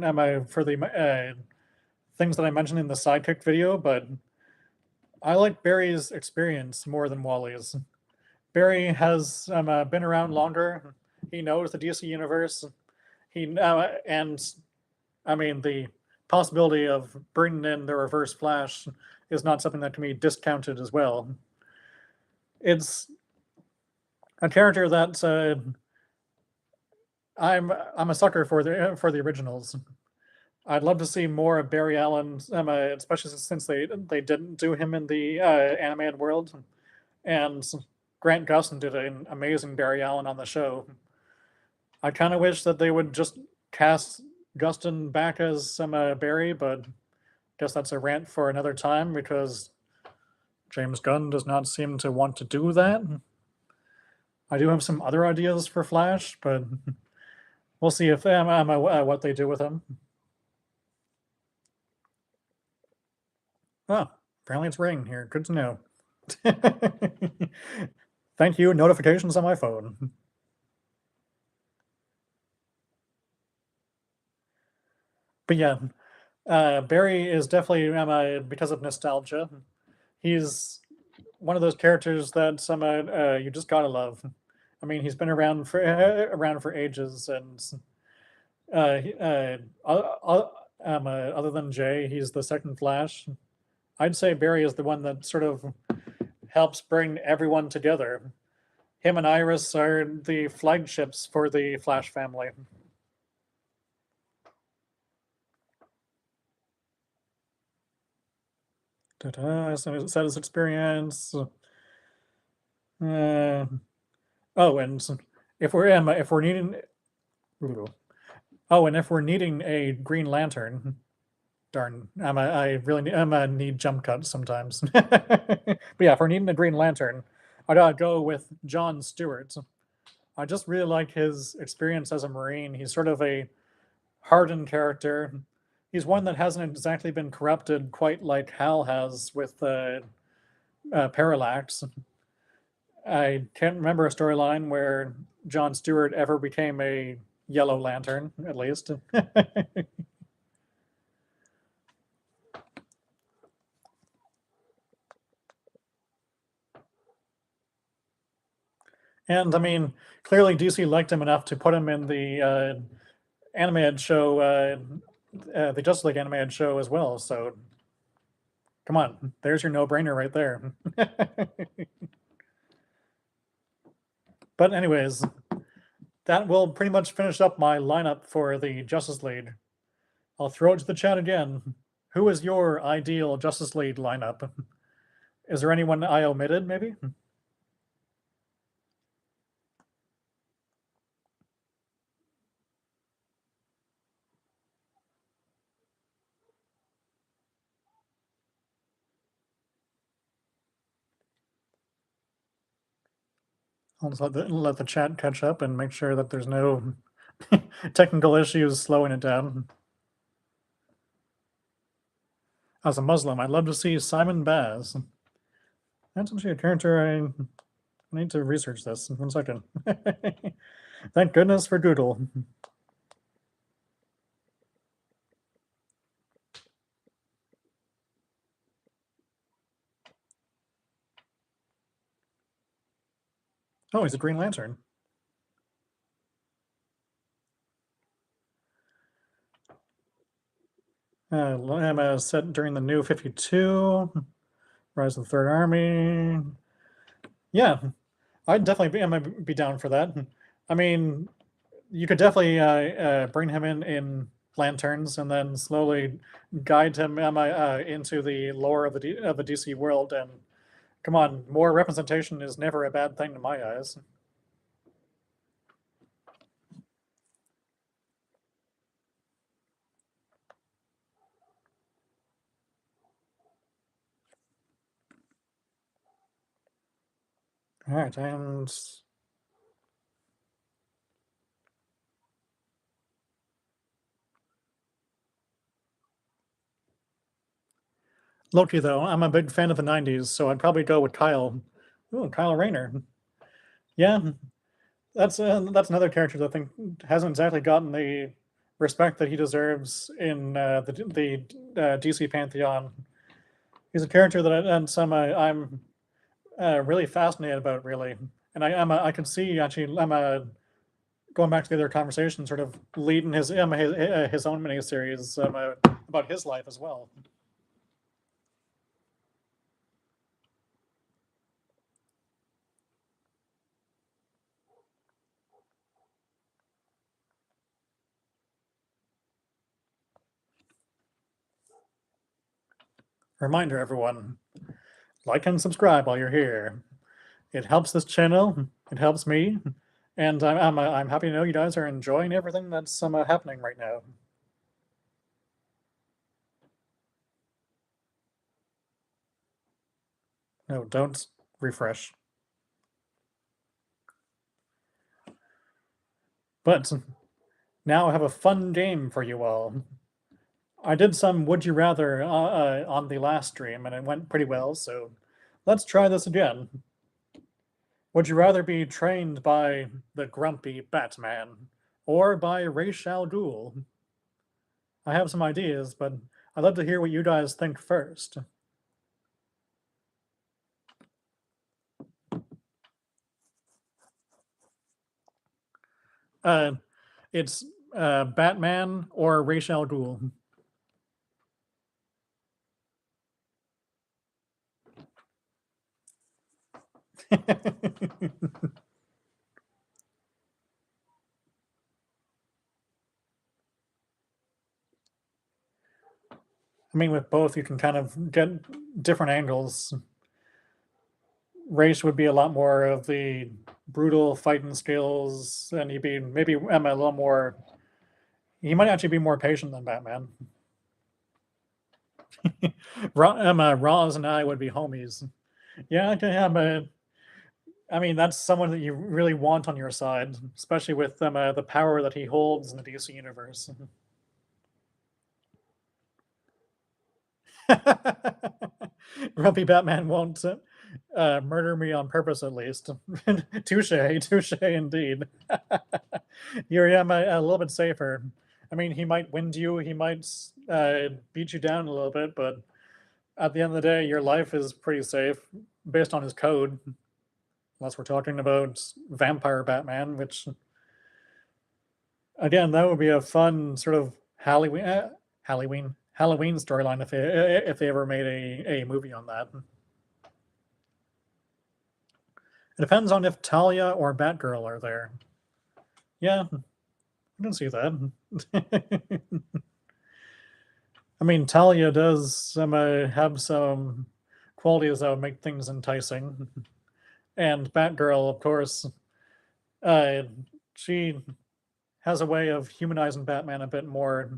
for the things that I mentioned in the Sidekick video, but I like Barry's experience more than Wally's. Barry has been around longer. He knows the DC universe. And I mean, the possibility of bringing in the Reverse Flash is not something that can be discounted as well. It's a character that's I'm a sucker for the originals. I'd love to see more of Barry Allen, especially since they didn't do him in the animated world, and Grant Gustin did an amazing Barry Allen on the show. I kind of wish that they would just cast Gustin back as Barry, but guess that's a rant for another time because James Gunn does not seem to want to do that. I do have some other ideas for Flash, but we'll see if what they do with him. Oh, apparently it's raining here. Good to know. Thank you. Notifications on my phone. But yeah, Barry is definitely because of nostalgia. He's one of those characters that you just gotta love. I mean, he's been around for ages, and other than Jay, he's the second Flash. I'd say Barry is the one that sort of helps bring everyone together. Him and Iris are the flagships for the Flash family. Said his experience. Oh, and if we're needing, oh, and if we're needing a Green Lantern, darn, I really need jump cuts sometimes. But yeah, if we're needing a Green Lantern, I gotta go with John Stewart. I just really like his experience as a Marine. He's sort of a hardened character. He's one that hasn't exactly been corrupted quite like Hal has with Parallax. I can't remember a storyline where John Stewart ever became a Yellow Lantern, at least. And I mean, clearly DC liked him enough to put him in the animated show, the Justice League animated show as well. So come on, there's your no-brainer right there. But anyways, that will pretty much finish up my lineup for the Justice League. I'll throw it to the chat again. Who is your ideal Justice League lineup? Is there anyone I omitted, maybe? I'll just let the chat catch up and make sure that there's no technical issues slowing it down. As a Muslim, I'd love to see Simon Baz. That's actually a character I need to research this. 1 second. Thank goodness for Google. Oh, he's a Green Lantern. Set during the New 52, Rise of the Third Army. Yeah, I'd definitely be down for that. I mean, you could definitely bring him in Lanterns and then slowly guide him into the lore of the DC world. And come on, more representation is never a bad thing in my eyes. All right, and Loki, though, I'm a big fan of the 90s, so I'd probably go with Kyle. Ooh, Kyle Rayner. Yeah, that's another character that I think hasn't exactly gotten the respect that he deserves in the DC pantheon. He's a character that I'm really fascinated about, really, and I can see actually going back to the other conversation, sort of leading his own miniseries about his life as well. Reminder, everyone, like and subscribe while you're here. It helps this channel, it helps me, and I'm happy to know you guys are enjoying everything that's happening right now. No, don't refresh. But now I have a fun game for you all. I did some Would You Rather on the last stream, and it went pretty well, so let's try this again. Would you rather be trained by the grumpy Batman or by Ra's al Ghul? I have some ideas, but I'd love to hear what you guys think first. It's Batman or Ra's al Ghul. I mean, with both, you can kind of get different angles. Ra's would be a lot more of the brutal fighting skills, and he'd be maybe a little more. He might actually be more patient than Batman. Roz and I would be homies. Yeah, I mean, that's someone that you really want on your side, especially with the power that he holds in the DC universe. Grumpy Batman won't murder me on purpose, at least. Touche, touche indeed. You're a little bit safer. I mean, he might wind you, he might beat you down a little bit, but at the end of the day, your life is pretty safe based on his code. Unless we're talking about Vampire Batman, which, again, that would be a fun sort of Halloween storyline if they ever made a movie on that. It depends on if Talia or Batgirl are there. Yeah, I can see that. I mean, Talia does have some qualities that would make things enticing. And Batgirl, of course, she has a way of humanizing Batman a bit more.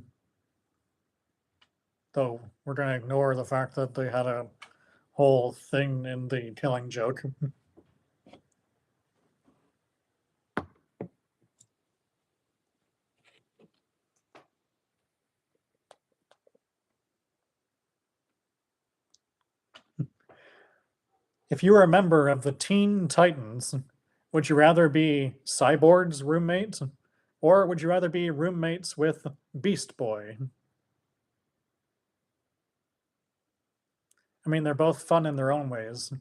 Though we're going to ignore the fact that they had a whole thing in the Killing Joke. If you were a member of the Teen Titans, would you rather be Cyborg's roommate, or would you rather be roommates with Beast Boy? I mean, they're both fun in their own ways.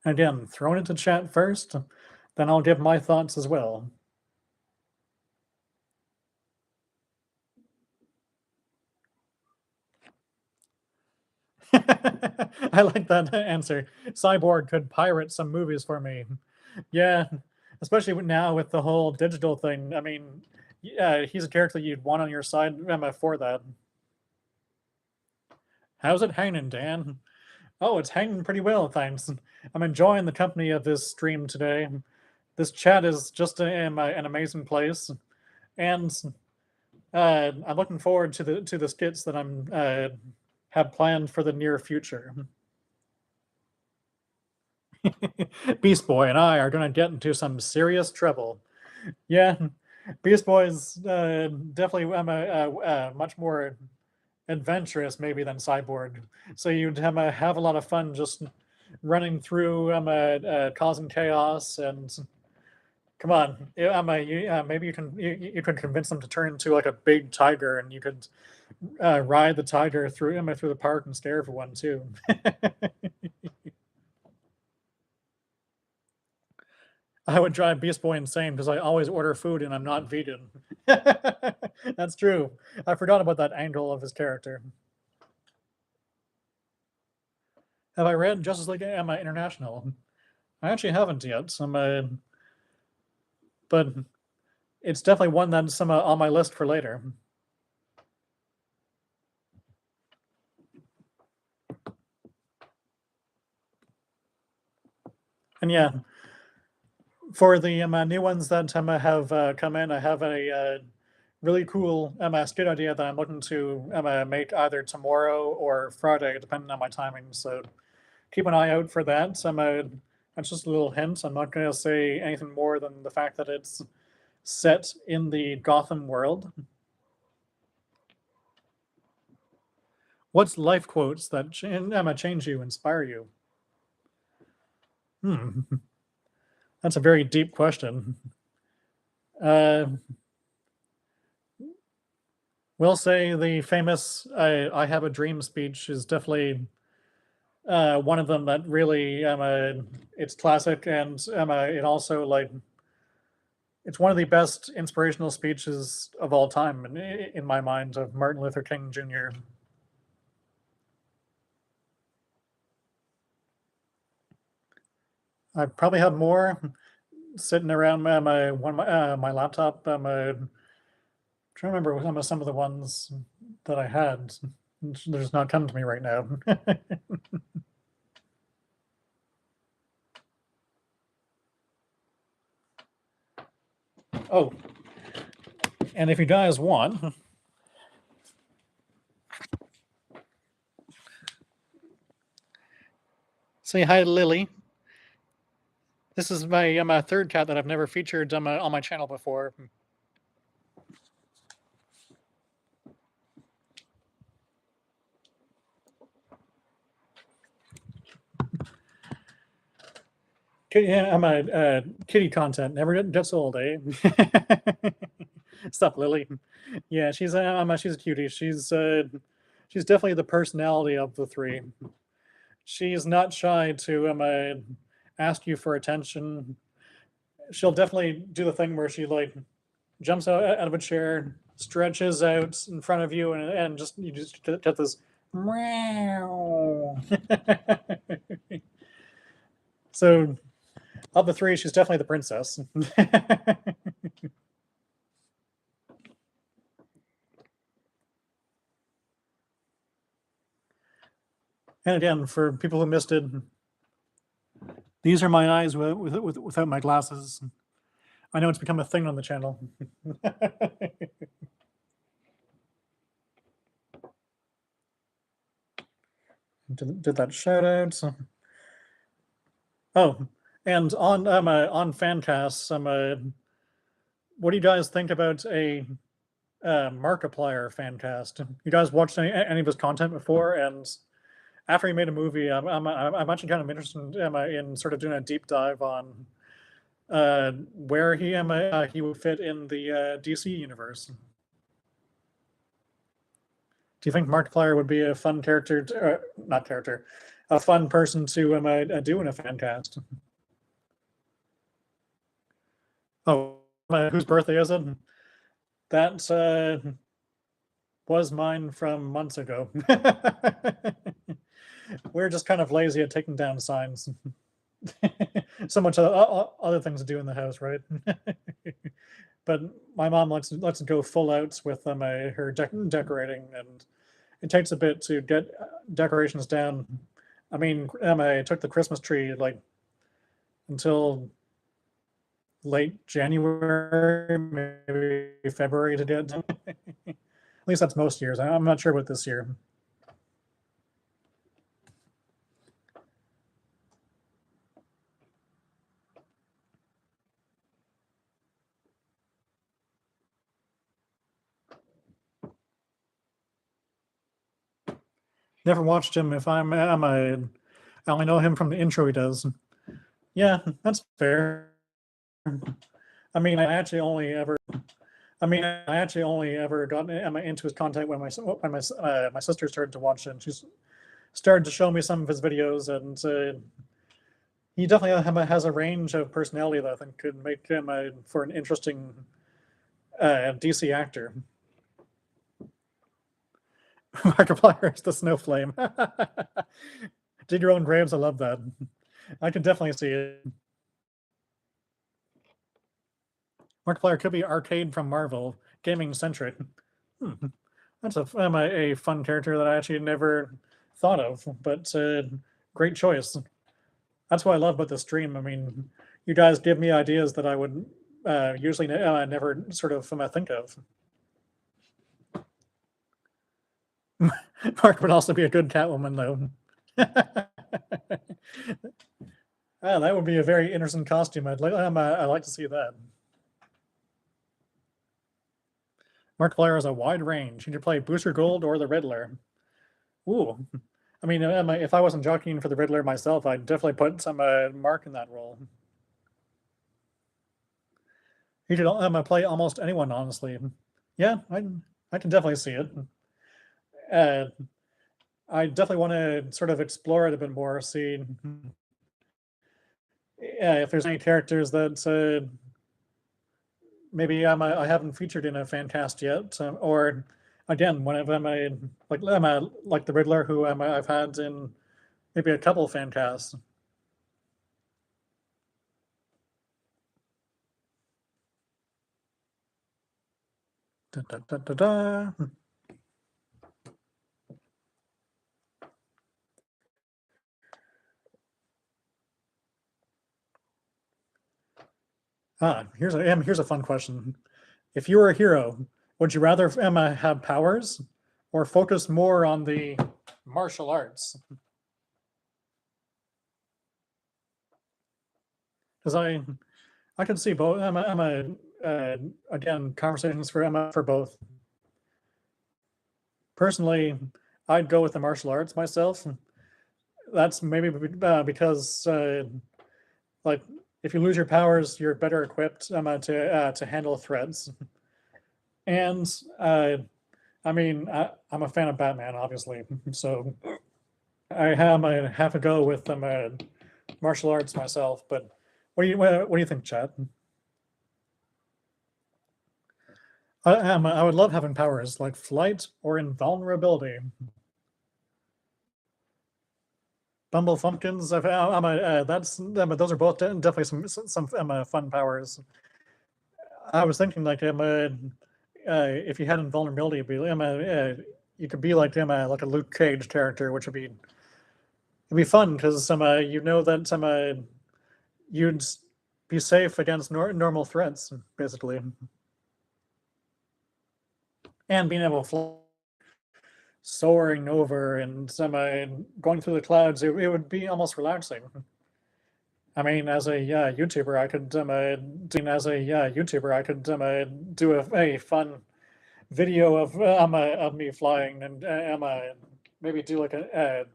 Again, throw it into chat first, then I'll give my thoughts as well. I like that answer. Cyborg could pirate some movies for me. Yeah, especially now with the whole digital thing. I mean, yeah, he's a character you'd want on your side for that. How's it hanging, Dan? Oh, it's hanging pretty well, thanks. I'm enjoying the company of this stream today. This chat is just an amazing place, and I'm looking forward to the skits that I'm have planned for the near future. Beast Boy and I are going to get into some serious trouble. Yeah, Beast Boy is definitely much more adventurous maybe than Cyborg. So you'd have a lot of fun just running through causing chaos, and come on, maybe you can convince them to turn into like a big tiger, and you could ride the tiger through the park and scare everyone too. I would drive Beast Boy insane because I always order food and I'm not vegan. That's true. I forgot about that angle of his character. Have I read Justice League International? I actually haven't yet. But it's definitely one that's on my list for later. And yeah, for the new ones that have come in, I have a really cool skit idea that I'm looking to make either tomorrow or Friday, depending on my timing. So keep an eye out for that. That's just a little hint. I'm not going to say anything more than the fact that it's set in the Gotham world. What's life quotes that change you, inspire you? That's a very deep question. We'll say the famous "I have a dream" speech is definitely one of them that really it's classic, and it also like it's one of the best inspirational speeches of all time in my mind of Martin Luther King Jr. I probably have more sitting around my laptop. I'm trying to remember some of the ones that I had. They're just not coming to me right now. Oh, and if you guys want, say hi to Lily. This is my third cat that I've never featured on my channel before. Yeah, I'm a kitty content. Never gets old, eh? Stop, Lily. Yeah, she's a cutie. She's definitely the personality of the three. She's not shy to ask you for attention. She'll definitely do the thing where she like jumps out of a chair, stretches out in front of you, and just you just get this meow. So of the three, she's definitely the princess. And again, for people who missed it, these are my eyes without my glasses. I know it's become a thing on the channel. Did that shout out? Oh, and on Fancasts, what do you guys think about a Markiplier Fancast? You guys watched any of his content before? And after he made a movie, I'm actually kind of interested in sort of doing a deep dive on where he would fit in the DC universe. Do you think Markiplier would be a fun character? Not character, a fun person to do in a fan cast? Oh, whose birthday is it? That was mine from months ago. We're just kind of lazy at taking down signs. So much other things to do in the house, right? But my mom lets to go full out with her decorating, and it takes a bit to get decorations down. I mean, I took the Christmas tree like until late January, maybe February to get. At least that's most years. I'm not sure about this year. Never watched him. If I only know him from the intro he does. Yeah, that's fair. I mean, I actually only ever got into his content when my sister started to watch it. And she's started to show me some of his videos, and he definitely has a range of personality that I think could make him for an interesting DC actor. Markiplier is the snow flame. Dig your own graves. I love that. I can definitely see it. Markiplier could be Arcade from Marvel, gaming centric. That's a fun character that I actually never thought of, but great choice. That's what I love about the stream. I mean, you guys give me ideas that I would usually never sort of think of. Mark would also be a good Catwoman, though. That would be a very interesting costume. I'd like to see that. Mark Blair has a wide range. You can play Booster Gold or the Riddler. Ooh. I mean, if I wasn't jockeying for the Riddler myself, I'd definitely put some Mark in that role. He could play almost anyone, honestly. Yeah, I can definitely see it. I definitely want to sort of explore it a bit more, see if there's any characters that maybe I haven't featured in a fan cast yet, or again, one of them like the Riddler, who I've had in maybe a couple fan casts. Da, da, da, da, da. Here's a fun question. If you were a hero, would you rather have powers or focus more on the martial arts? Because I can see both. Again, conversations for both. Personally, I'd go with the martial arts myself. That's maybe because like if you lose your powers, you're better equipped to handle threats. And I mean, I'm a fan of Batman, obviously, so I have to go with martial arts myself. But what do you think, Chad? I would love having powers like flight or invulnerability. Bumble Fumpkins. Those are both definitely some fun powers. I was thinking like if you had invulnerability, you could be like like a Luke Cage character, which would be it'd be fun because you know that you'd be safe against normal threats basically, and being able to fly, soaring over and going through the clouds, it would be almost relaxing. I mean, as a YouTuber, I could do a fun video of me flying and maybe do like a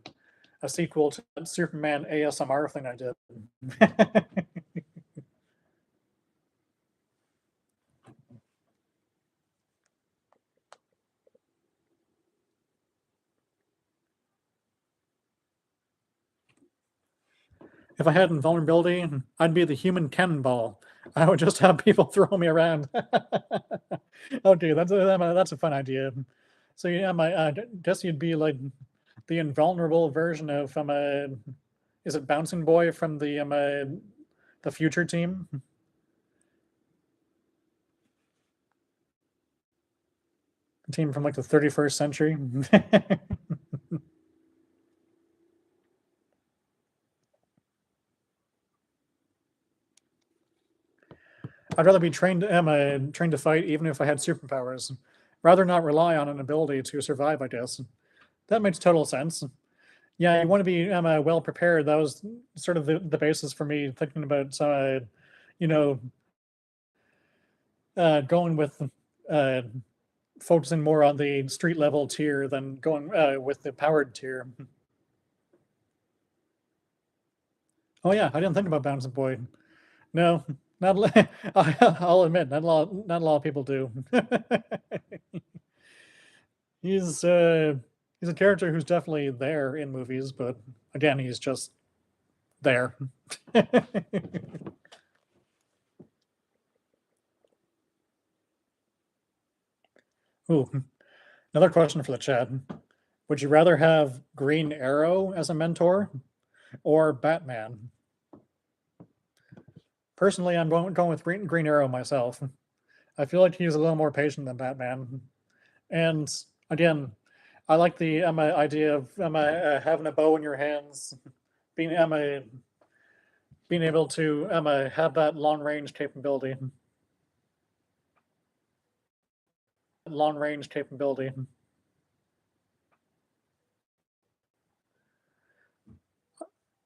sequel to that Superman ASMR thing I did. If I had invulnerability, I'd be the human cannonball. I would just have people throw me around. Okay, that's a fun idea. So yeah, I guess you'd be like the invulnerable version of is it Bouncing Boy from the Future Team? Team from like the 31st century. I'd rather be trained to fight even if I had superpowers. Rather not rely on an ability to survive, I guess. That makes total sense. Yeah, you want to be well prepared. That was sort of the basis for me thinking about you know going with focusing more on the street level tier than going with the powered tier. Oh yeah, I didn't think about Bouncing Boy. No, not. I'll admit, not a lot of people do. He's a character who's definitely there in movies, but again, he's just there. Ooh, another question for the chat. Would you rather have Green Arrow as a mentor or Batman? Personally, I'm going with Green Arrow myself. I feel like he's a little more patient than Batman. And again, I like the idea of having a bow in your hands, being being able to have that long range capability. Long range capability.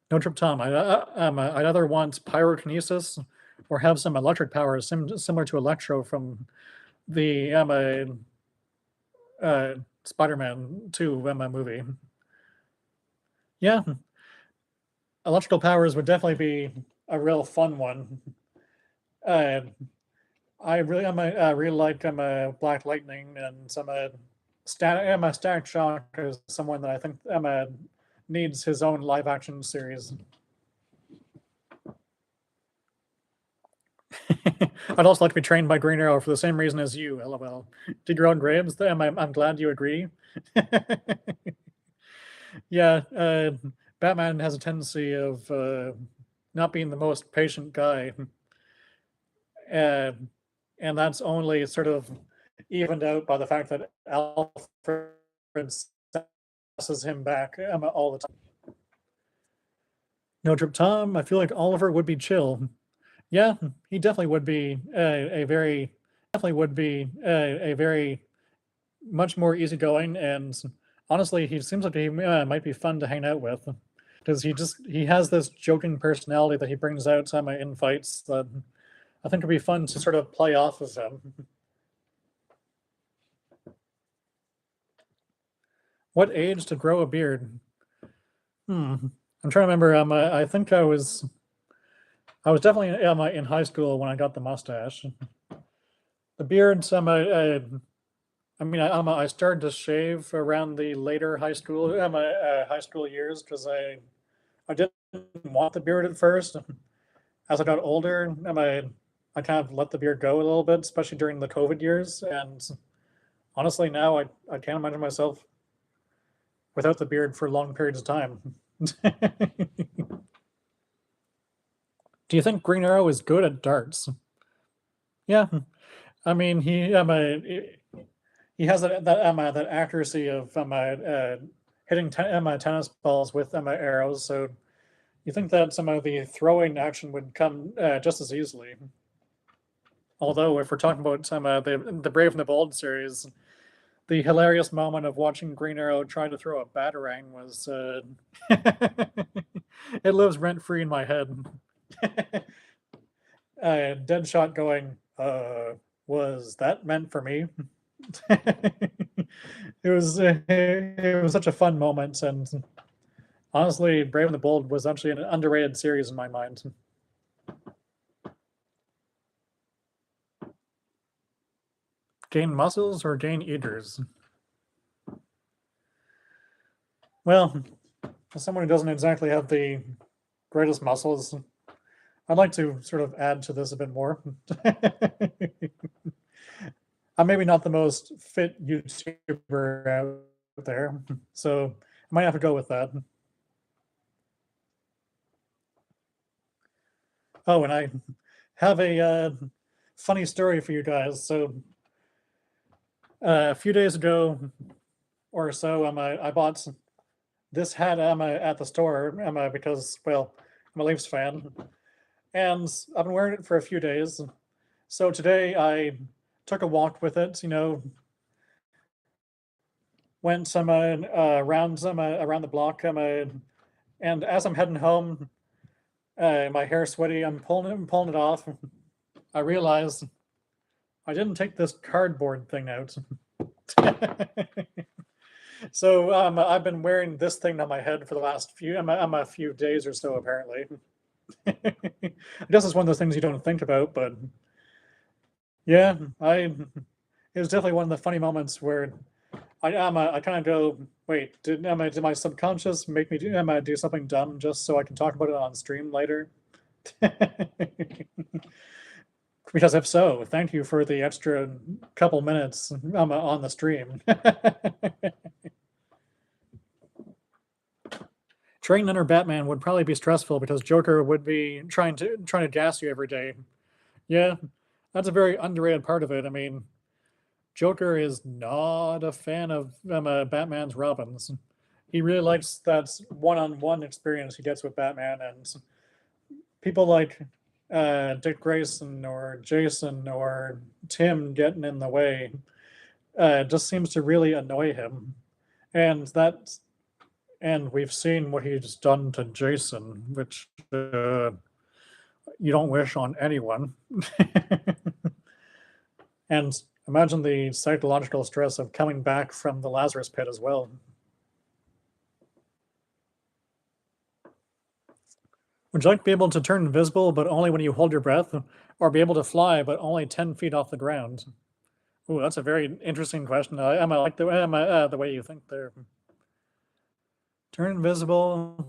No trip, Tom. I'd either want pyrokinesis or have some electric power similar to Electro from the Spider-Man 2 movie. Yeah, electrical powers would definitely be a real fun one. Uh, I really really like Black Lightning, and some Static Shock is someone that I think needs his own live action series. I'd also like to be trained by Green Arrow for the same reason as you, LOL. Dig your own graves. I'm glad you agree. Yeah, Batman has a tendency of not being the most patient guy. And that's only sort of evened out by the fact that Alfred sasses him back all the time. No Trip Tom, I feel like Oliver would be chill. Yeah, he definitely would be a very much more easygoing, and honestly, he seems like he might be fun to hang out with because he has this joking personality that he brings out in fights that I think would be fun to sort of play off of him. What age to grow a beard? I'm trying to remember. I think I was definitely in high school when I got the mustache. The beard, I started to shave around the later high school years because I didn't want the beard at first. As I got older, I kind of let the beard go a little bit, especially during the COVID years. And honestly, now I can't imagine myself without the beard for long periods of time. Do you think Green Arrow is good at darts? Yeah, I mean he has that accuracy of hitting tennis balls with arrows. So you think that some of the throwing action would come just as easily. Although, if we're talking about the Brave and the Bold series, the hilarious moment of watching Green Arrow try to throw a batarang was it lives rent free in my head. Deadshot going, was that meant for me? It was such a fun moment, and honestly, Brave and the Bold was actually an underrated series in my mind. Gain muscles or gain eaters? Well, as someone who doesn't exactly have the greatest muscles, I'd like to sort of add to this a bit more. I'm maybe not the most fit YouTuber out there, so I might have to go with that. Oh, and I have a funny story for you guys. So a few days ago or so, I bought this hat at the store because, well, I'm a Leafs fan, and I've been wearing it for a few days. So today I took a walk with it, went around around the block, and as I'm heading home, my hair sweaty, I'm pulling it off. I realized I didn't take this cardboard thing out. So I've been wearing this thing on my head for the last few days or so, apparently. I guess it's one of those things you don't think about, but yeah, it was definitely one of the funny moments where I kind of go, wait, did my subconscious make me do something dumb just so I can talk about it on stream later? Because if so, thank you for the extra couple minutes on the stream. Training under Batman would probably be stressful because Joker would be trying to gas you every day. Yeah, that's a very underrated part of it. I mean, Joker is not a fan of Batman's Robins. He really likes that one-on-one experience he gets with Batman, and people like Dick Grayson or Jason or Tim getting in the way just seems to really annoy him. And that, and we've seen what he's done to Jason, which you don't wish on anyone. And imagine the psychological stress of coming back from the Lazarus pit as well. Would you like to be able to turn invisible, but only when you hold your breath, or be able to fly, but only 10 feet off the ground? Ooh, that's a very interesting question. I like the way you think there. Turn invisible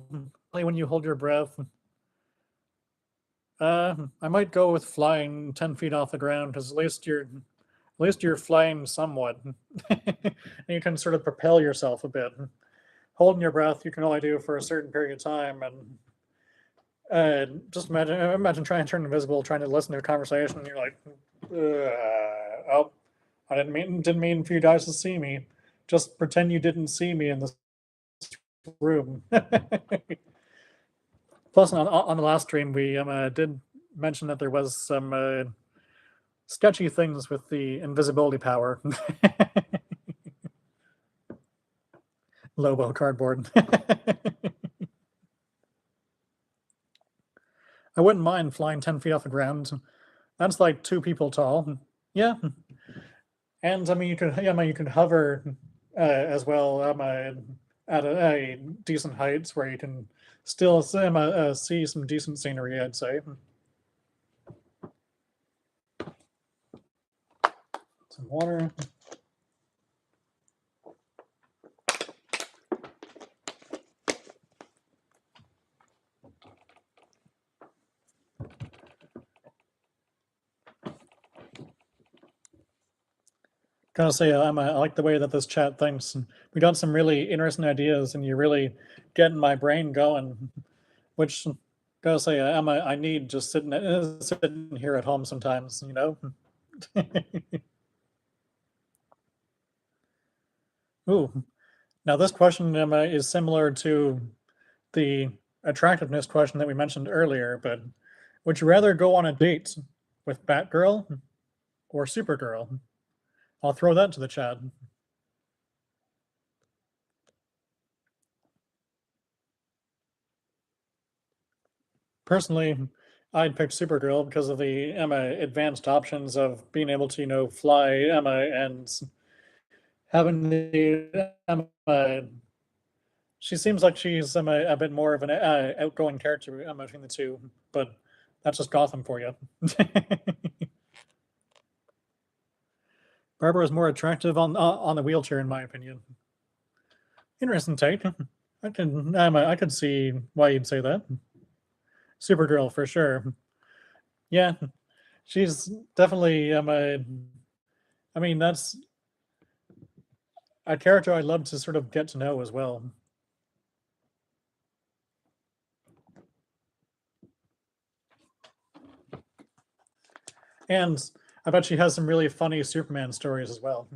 only when you hold your breath. I might go with flying 10 feet off the ground, because at least you're flying somewhat. And you can sort of propel yourself a bit. Holding your breath, you can only do for a certain period of time, and just imagine trying to turn invisible, trying to listen to a conversation, and you're like, oh, I didn't mean for you guys to see me. Just pretend you didn't see me in this room. Plus, on the last stream, we did mention that there was some sketchy things with the invisibility power. Lobo cardboard. I wouldn't mind flying 10 feet off the ground. That's like 2 people tall. Yeah. And I mean, you could hover as well at a decent heights where you can still see some decent scenery, I'd say. Some water. Gotta say, I like the way that this chat thinks. We got some really interesting ideas, and you're really getting my brain going. Which, gotta say, I need just sitting here at home sometimes, you know. Ooh, now this question is similar to the attractiveness question that we mentioned earlier, but would you rather go on a date with Batgirl or Supergirl? I'll throw that to the chat. Personally, I'd pick Supergirl because of the advanced options of being able to, fly and having the she seems like she's a bit more of an outgoing character between the two, but that's just Gotham for you. Barbara is more attractive on the wheelchair, in my opinion. Interesting take. I could see why you'd say that. Supergirl for sure. Yeah, she's definitely I mean, that's a character I'd love to sort of get to know as well. And I bet she has some really funny Superman stories as well.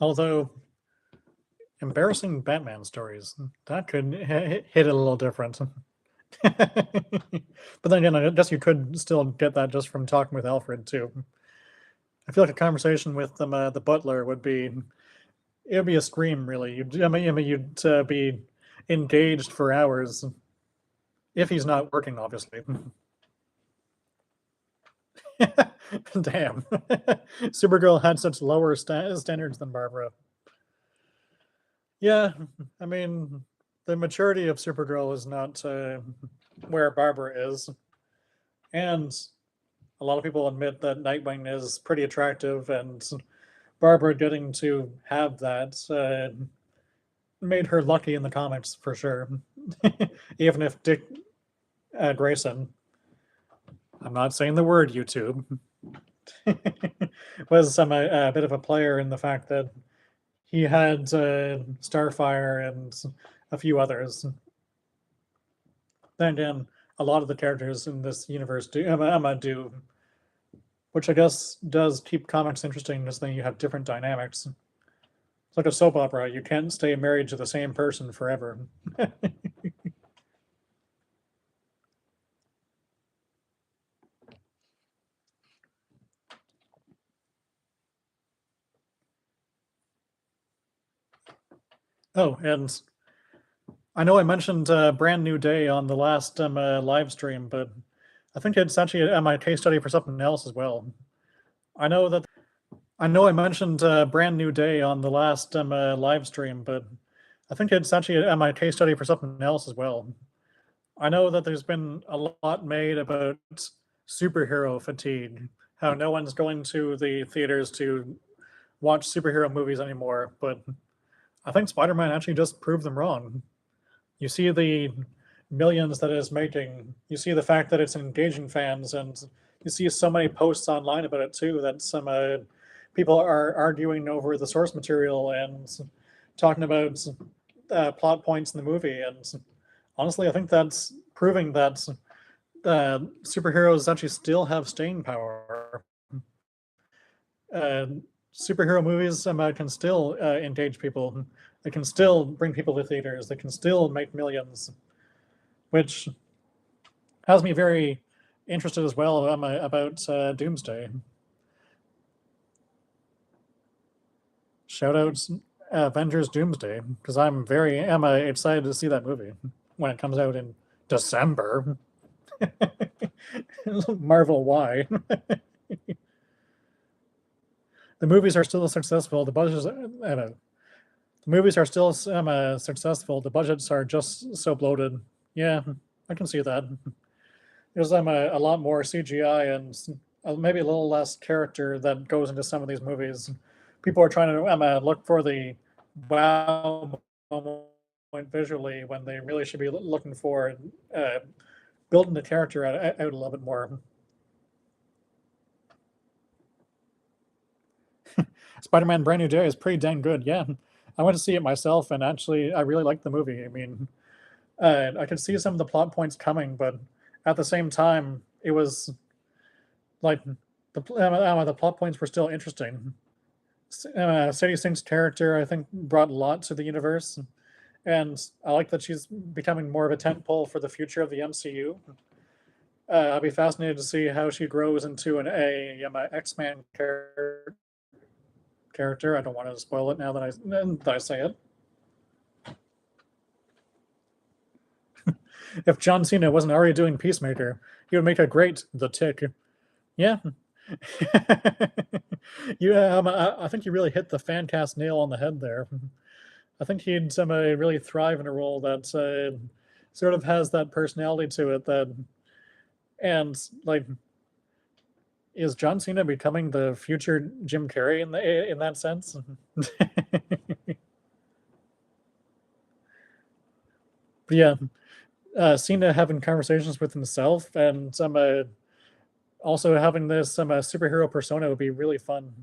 Although, embarrassing Batman stories, that could hit it a little different. But then again, I guess you could still get that just from talking with Alfred too. I feel like a conversation with the butler would be a scream, really. You'd be engaged for hours if he's not working, obviously. Damn, Supergirl had such lower standards than Barbara. Yeah, I mean, the maturity of Supergirl is not where Barbara is, and a lot of people admit that Nightwing is pretty attractive, and Barbara getting to have that made her lucky in the comics for sure. Even if Dick Grayson, I'm not saying the word YouTube, was a bit of a player in the fact that he had Starfire and a few others. Then again, a lot of the characters in this universe do which I guess does keep comics interesting, just then you have different dynamics. It's like a soap opera. You can't stay married to the same person forever. Oh, and I know I mentioned Brand New Day on the last live stream, but I think it's actually my case study for something else as well. I know I mentioned Brand New Day on the last live stream, but I think it's actually my case study for something else as well. I know that there's been a lot made about superhero fatigue, how no one's going to the theaters to watch superhero movies anymore, but I think Spider-Man actually just proved them wrong. You see the millions that it's making, you see the fact that it's engaging fans, and you see so many posts online about it too, that some people are arguing over the source material and talking about plot points in the movie. And honestly, I think that's proving that superheroes actually still have staying power. Uh, Superhero movies can still engage people. They can still bring people to theaters. They can still make millions, which has me very interested as well about Doomsday. Shout out Avengers Doomsday, because I'm very excited to see that movie when it comes out in December. Marvel, why? The movies are still successful. The budgets, the movies are still successful. The budgets are just so bloated. Yeah, I can see that. There's a lot more CGI and maybe a little less character that goes into some of these movies. People are trying to look for the wow moment visually when they really should be looking for building the character out a little bit more. Spider-Man Brand New Day is pretty dang good. Yeah, I went to see it myself, and actually, I really liked the movie. I mean, I could see some of the plot points coming, but at the same time, it was like the plot points were still interesting. Sadie Sink's character, I think, brought a lot to the universe, and I like that she's becoming more of a tentpole for the future of the MCU. I'll be fascinated to see how she grows into an X-Man character. I don't want to spoil it now that I say it. If John Cena wasn't already doing Peacemaker, he would make a great The Tick. Yeah. I think you really hit the fan cast nail on the head there. I think he'd really thrive in a role that sort of has that personality to it. And like, is John Cena becoming the future Jim Carrey in that sense? But yeah, Cena having conversations with himself and also having this superhero persona would be really fun.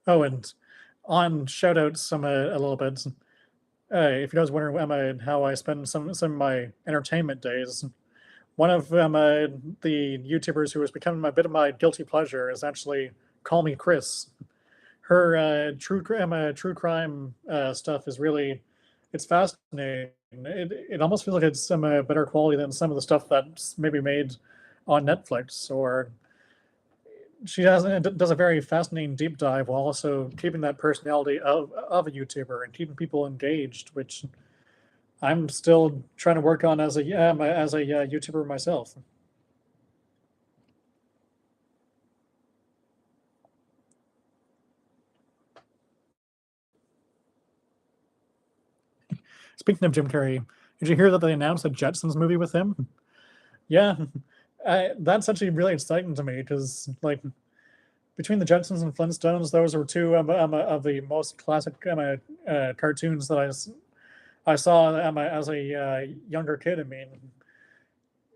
Oh, and on shoutouts a little bit. If you guys wondering how I spend some of my entertainment days, one of the YouTubers who has become a bit of my guilty pleasure is actually Call Me Chris. Her true crime stuff is really, it's fascinating. It almost feels like it's some better quality than some of the stuff that's maybe made on Netflix. Or she does a very fascinating deep dive while also keeping that personality of a YouTuber and keeping people engaged, which I'm still trying to work on as a YouTuber myself. Speaking of Jim Carrey, did you hear that they announced a Jetsons movie with him? Yeah, that's actually really exciting to me because, like, between the Jetsons and Flintstones, those were two of the most classic cartoons that I saw as a younger kid. I mean,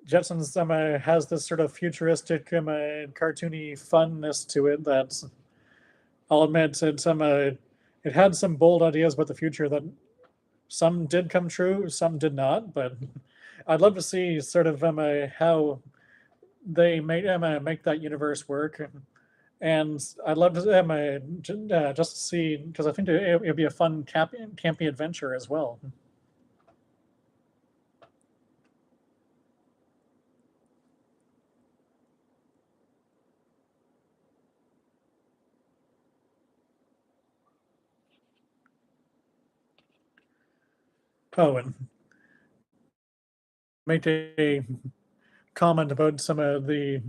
Jetsons has this sort of futuristic cartoony funness to it that I'll admit it had some bold ideas about the future that some did come true, some did not. But I'd love to see sort of how they make that universe work. And I'd love to just to see, because I think it'd be a fun campy adventure as well. Oh, and make a comment about some of the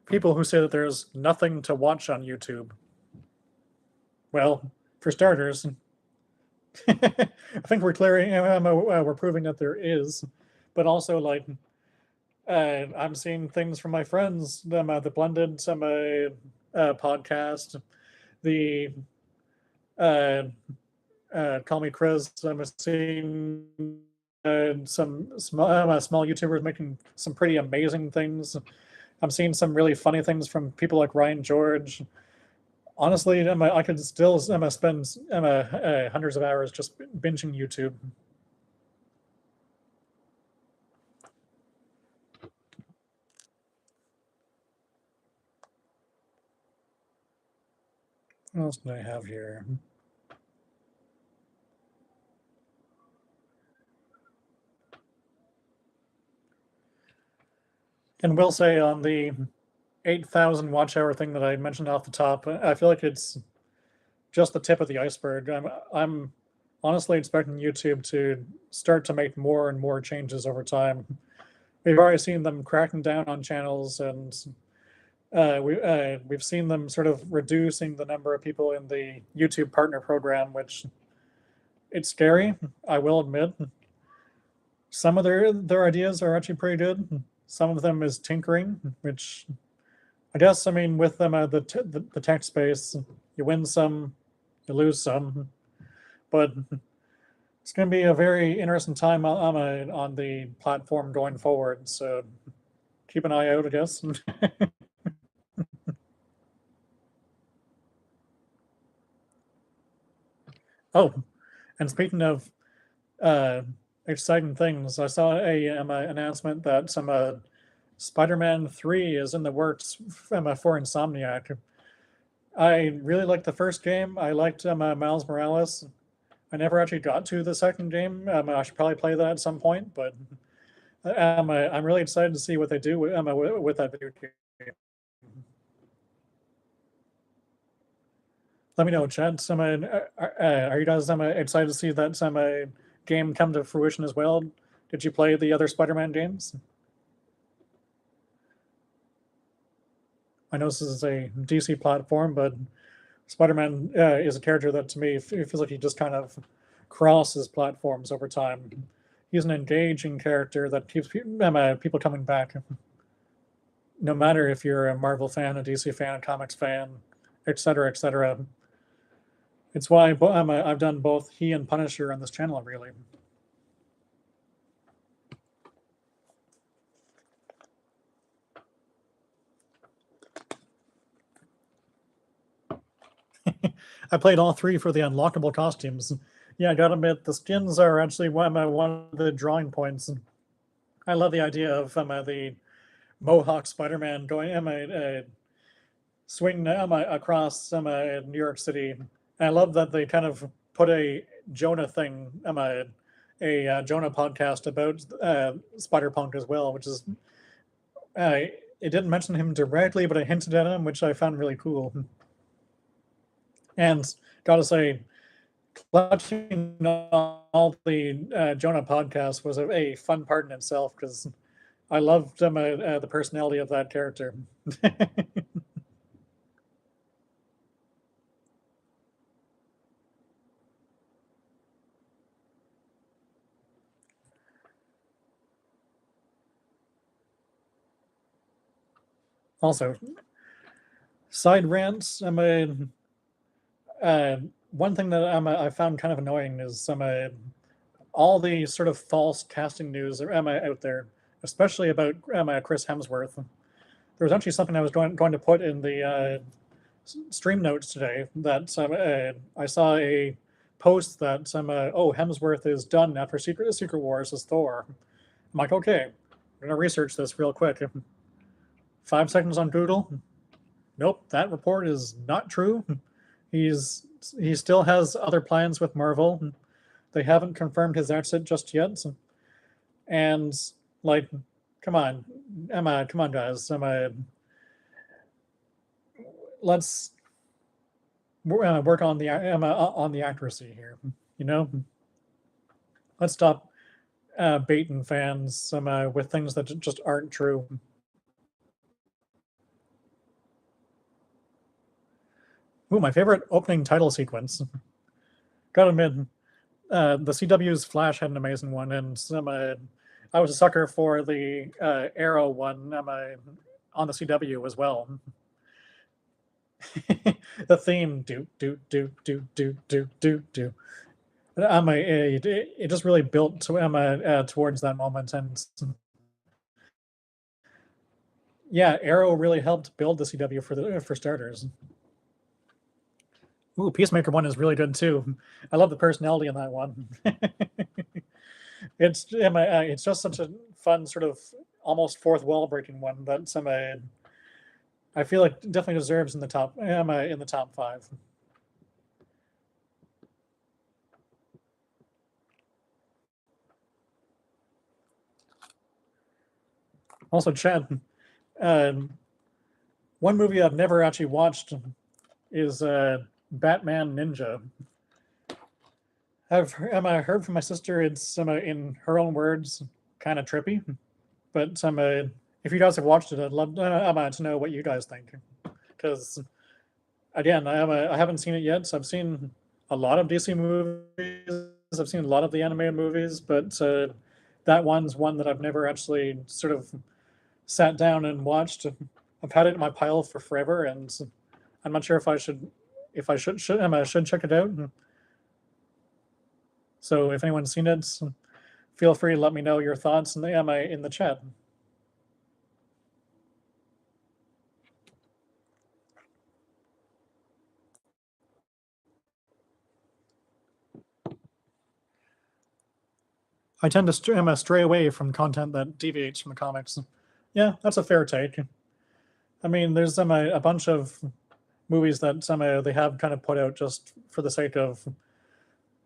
people who say that there's nothing to watch on YouTube. Well, for starters, I think we're clearing, we're proving that there is, but also like I'm seeing things from my friends, the blended some podcast, the uh, Call Me Chris. I'm seeing some small YouTubers making some pretty amazing things. I'm seeing some really funny things from people like Ryan George. Honestly, I could still spend hundreds of hours just binging YouTube. What else do I have here? And we'll say on the 8,000 watch hour thing that I mentioned off the top, I feel like it's just the tip of the iceberg. I'm honestly expecting YouTube to start to make more and more changes over time. We've already seen them cracking down on channels, and we've seen them sort of reducing the number of people in the YouTube Partner Program, which it's scary. I will admit. Some of their ideas are actually pretty good. Some of them is tinkering, which I guess with them the tech space, you win some, you lose some, but it's going to be a very interesting time on the platform going forward. So keep an eye out, I guess. Oh, and speaking of uh, exciting things, I saw a announcement that some Spider-Man 3 is in the works for Insomniac. I really liked the first game. I liked Miles Morales. I never actually got to the second game. I should probably play that at some point, but I'm really excited to see what they do with that video game. Let me know, chat. Are you guys excited to see that some game come to fruition as well? Did you play the other Spider-Man games? I know this is a DC platform, but Spider-Man is a character that to me feels like he just kind of crosses platforms over time. He's an engaging character that keeps people coming back, no matter if you're a Marvel fan, a DC fan, a comics fan, etc., etc. It's why I've done both he and Punisher on this channel, really. I played all three for the unlockable costumes. Yeah, I gotta admit, the skins are actually one of the drawing points. I love the idea of the Mohawk Spider-Man going swing across New York City. And I love that they kind of put a Jonah thing, a Jonah podcast about Spider-Punk as well, which is it didn't mention him directly, but it hinted at him, which I found really cool. And gotta say, watching all the Jonah podcast was a fun part in itself because I loved the personality of that character. Also, side rants. One thing that I found kind of annoying is all the sort of false casting news out there. especially about Chris Hemsworth. There was actually something I was going to put in the stream notes today that I saw a post that Hemsworth is done after Secret Wars as Thor. I'm like, okay, I'm gonna research this real quick. 5 seconds on Google. Nope, that report is not true. He still has other plans with Marvel. They haven't confirmed his exit just yet. And like, come on, Emma, come on, guys, Emma. Let's work on the accuracy here. You know, let's stop baiting fans with things that just aren't true. Ooh, my favorite opening title sequence. Gotta admit, the CW's Flash had an amazing one, and I was a sucker for the Arrow one on the CW as well. The theme, do do do do do do do do. It just really built to towards that moment, and yeah, Arrow really helped build the CW for starters. Ooh, Peacemaker one is really good too. I love the personality in that one. It's just such a fun sort of almost fourth wall breaking one that I feel like definitely deserves in the top 5. Also, Chad, one movie I've never actually watched is Batman Ninja. I've heard from my sister it's in her own words kind of trippy, but if you guys have watched it, I'd love to know what you guys think, because again, I haven't seen it yet. So I've seen a lot of DC movies. I've seen a lot of the animated movies, but that one's one that I've never actually sort of sat down and watched. I've had it in my pile for forever, and I'm not sure if I should check it out. So if anyone's seen it, feel free to let me know your thoughts in the chat. I tend to stray away from content that deviates from the comics. Yeah, that's a fair take. I mean, there's a bunch of movies that they have kind of put out just for the sake of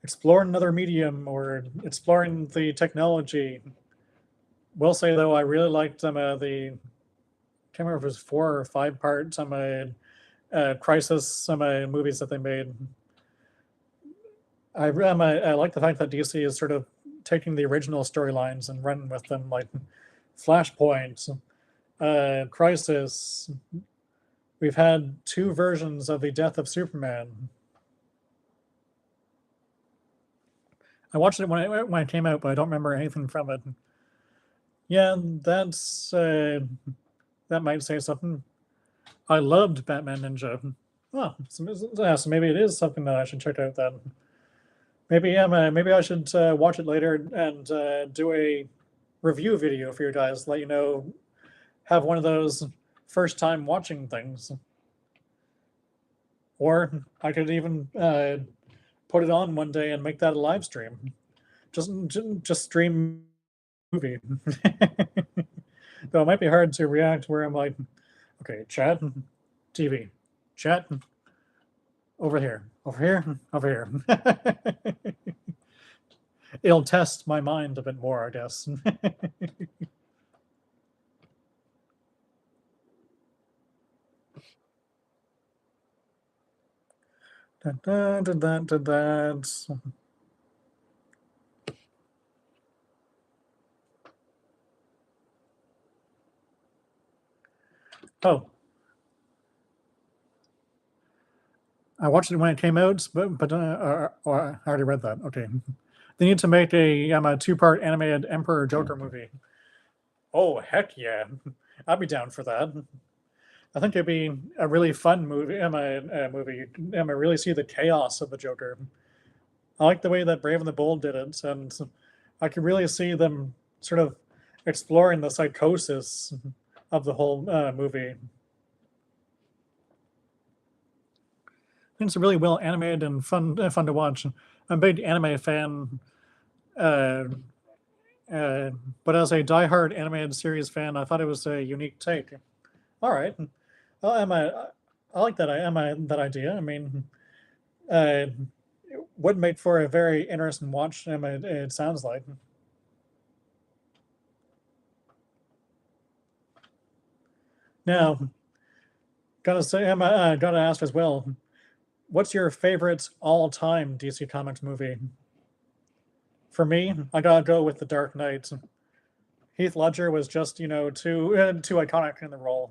exploring another medium or exploring the technology. Will say though, I really liked the I can't remember if it was 4 or 5 parts Crisis movies that they made. I like the fact that DC is sort of taking the original storylines and running with them, like Flashpoint, Crisis. We've had 2 versions of the Death of Superman. I watched it when it came out, but I don't remember anything from it. Yeah, that's that might say something. I loved Batman Ninja. Oh, so maybe it is something that I should check out then. Maybe maybe I should watch it later and do a review video for you guys. Let you know, have one of those first time watching things, or I could even put it on one day and make that a live stream. Just stream movie. Though it might be hard to react where I'm like, okay, chat, TV, chat, over here, over here, over here. It'll test my mind a bit more, I guess. Oh, I watched it when it came out, but I already read that. Okay, they need to make a 2-part animated Emperor Joker movie. Oh heck yeah, I'd be down for that. I think it'd be a really fun movie. Really see the chaos of the Joker. I like the way that Brave and the Bold did it, and I could really see them sort of exploring the psychosis of the whole movie. It's really well animated and fun to watch. I'm a big anime fan, uh, but as a diehard animated series fan, I thought it was a unique take. All right, well, Emma, I like that. Emma, that idea. I mean, it would make for a very interesting watch. Emma, it sounds like. Now, gotta say, Emma, gotta ask as well. What's your favorite all-time DC Comics movie? For me, I gotta go with The Dark Knight. Heath Ledger was just, too iconic in the role,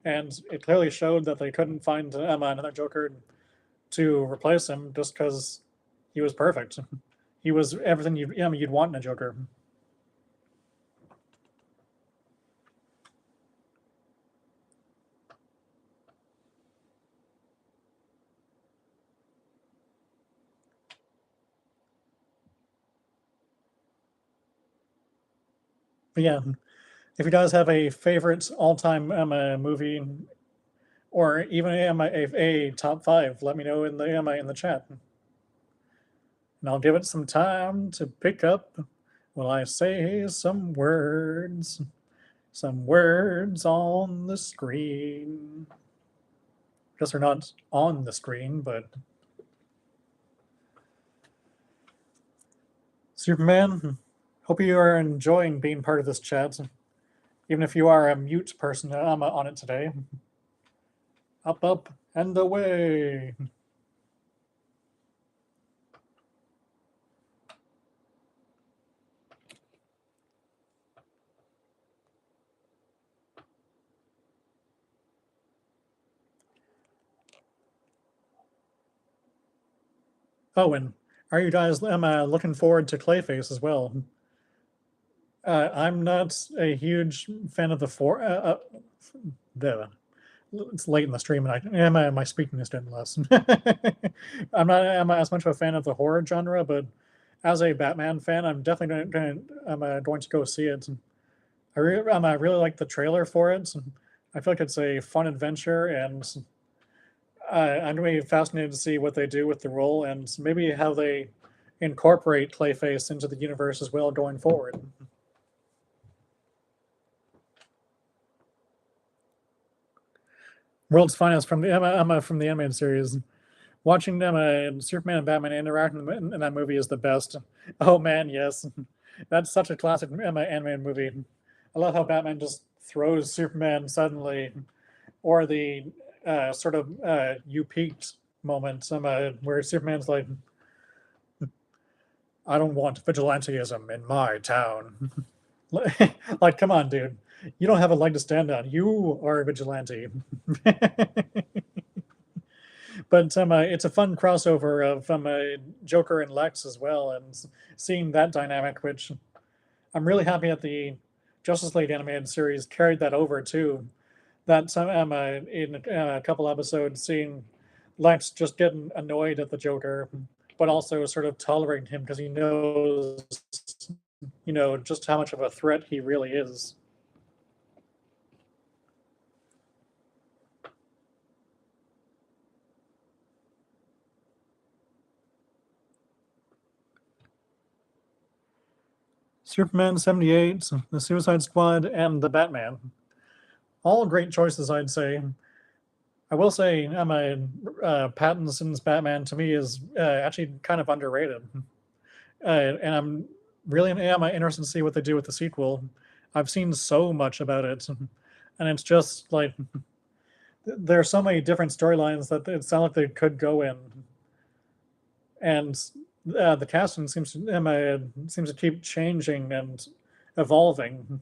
and it clearly showed that they couldn't find another Joker to replace him just because he was perfect. He was everything you'd want in a Joker. But yeah, if you guys have a favorite all-time movie, or even a top five, let me know in the chat, and I'll give it some time to pick up while I say some words on the screen. Guess they're not on the screen, but Superman, hope you are enjoying being part of this chat, even if you are a mute person on it today. Up, up, and away. Oh, and are you guys looking forward to Clayface as well? I'm not a huge fan of the it's late in the stream, and my speaking is getting less. I'm not as much of a fan of the horror genre, but as a Batman fan, I'm definitely going to go see it. I really like the trailer for it. I feel like it's a fun adventure, and I'm going to be fascinated to see what they do with the role and maybe how they incorporate Clayface into the universe as well going forward. World's Finest from the animated series. Watching them Superman and Batman interact in that movie is the best. Oh man, yes, that's such a classic animated movie. I love how Batman just throws Superman suddenly, or the sort of you peaked moment where Superman's like, I don't want vigilantism in my town. Like, come on, dude. You don't have a leg to stand on. You are a vigilante. But it's a fun crossover of Joker and Lex as well, and seeing that dynamic, which I'm really happy that the Justice League animated series carried that over too. That in a couple episodes, seeing Lex just getting annoyed at the Joker, but also sort of tolerating him because he knows, just how much of a threat he really is. Superman 78, The Suicide Squad, and The Batman. All great choices, I'd say. I will say, Pattinson's Batman to me is actually kind of underrated. And I'm really interested to see what they do with the sequel. I've seen so much about it, and it's just like there are so many different storylines that it sounds like they could go in, and the casting seems to keep changing and evolving.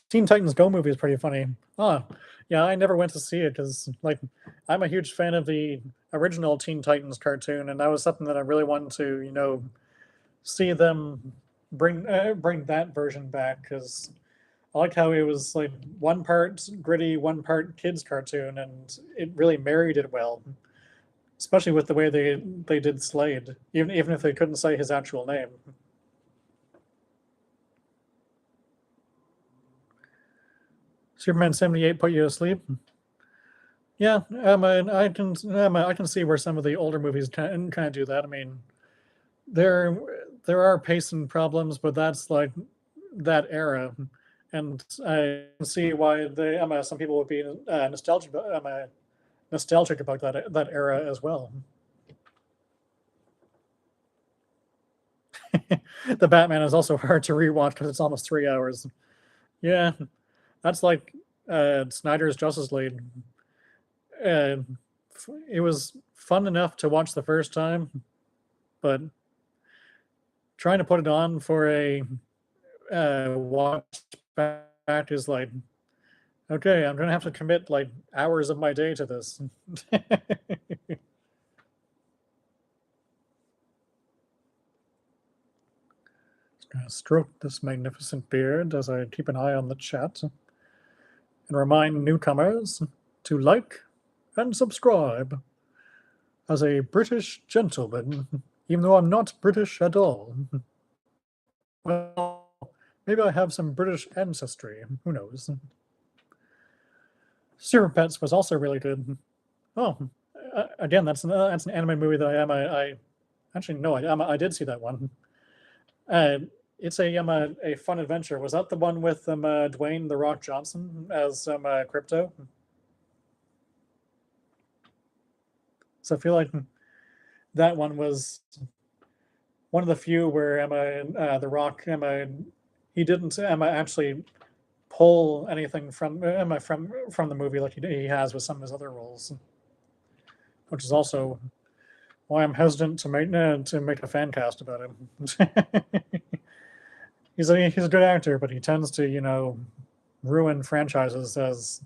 Teen Titans Go movie is pretty funny. Oh, yeah, I never went to see it because, like, I'm a huge fan of the original Teen Titans cartoon, and that was something that I really wanted to, see them bring that version back because I like how it was like one part gritty, one part kids cartoon, and it really married it well. especially with the way they did Slade, even if they couldn't say his actual name. Superman 78 put you to sleep. Yeah, I can see where some of the older movies kind of do that. I mean, there there are pacing problems, but that's like that era, and I can see why some people would be nostalgic about that era as well. The Batman is also hard to rewatch because it's almost 3 hours. Yeah, that's like Snyder's Justice League. Uh, it was fun enough to watch the first time, but trying to put it on for a watch back is like, okay, I'm gonna have to commit like hours of my day to this. Gonna stroke this magnificent beard as I keep an eye on the chat and remind newcomers to like and subscribe. As a British gentleman, even though I'm not British at all. Well, maybe I have some British ancestry. Who knows? Super Pets was also really good. Oh, again, that's an anime movie that I actually no, I did see that one. It's a fun adventure. Was that the one with Dwayne the Rock Johnson as Crypto? So I feel like that one was one of the few where the Rock he didn't actually pull anything from the movie like he has with some of his other roles, which is also why I'm hesitant to make a fan cast about him. he's a good actor, but he tends to ruin franchises, as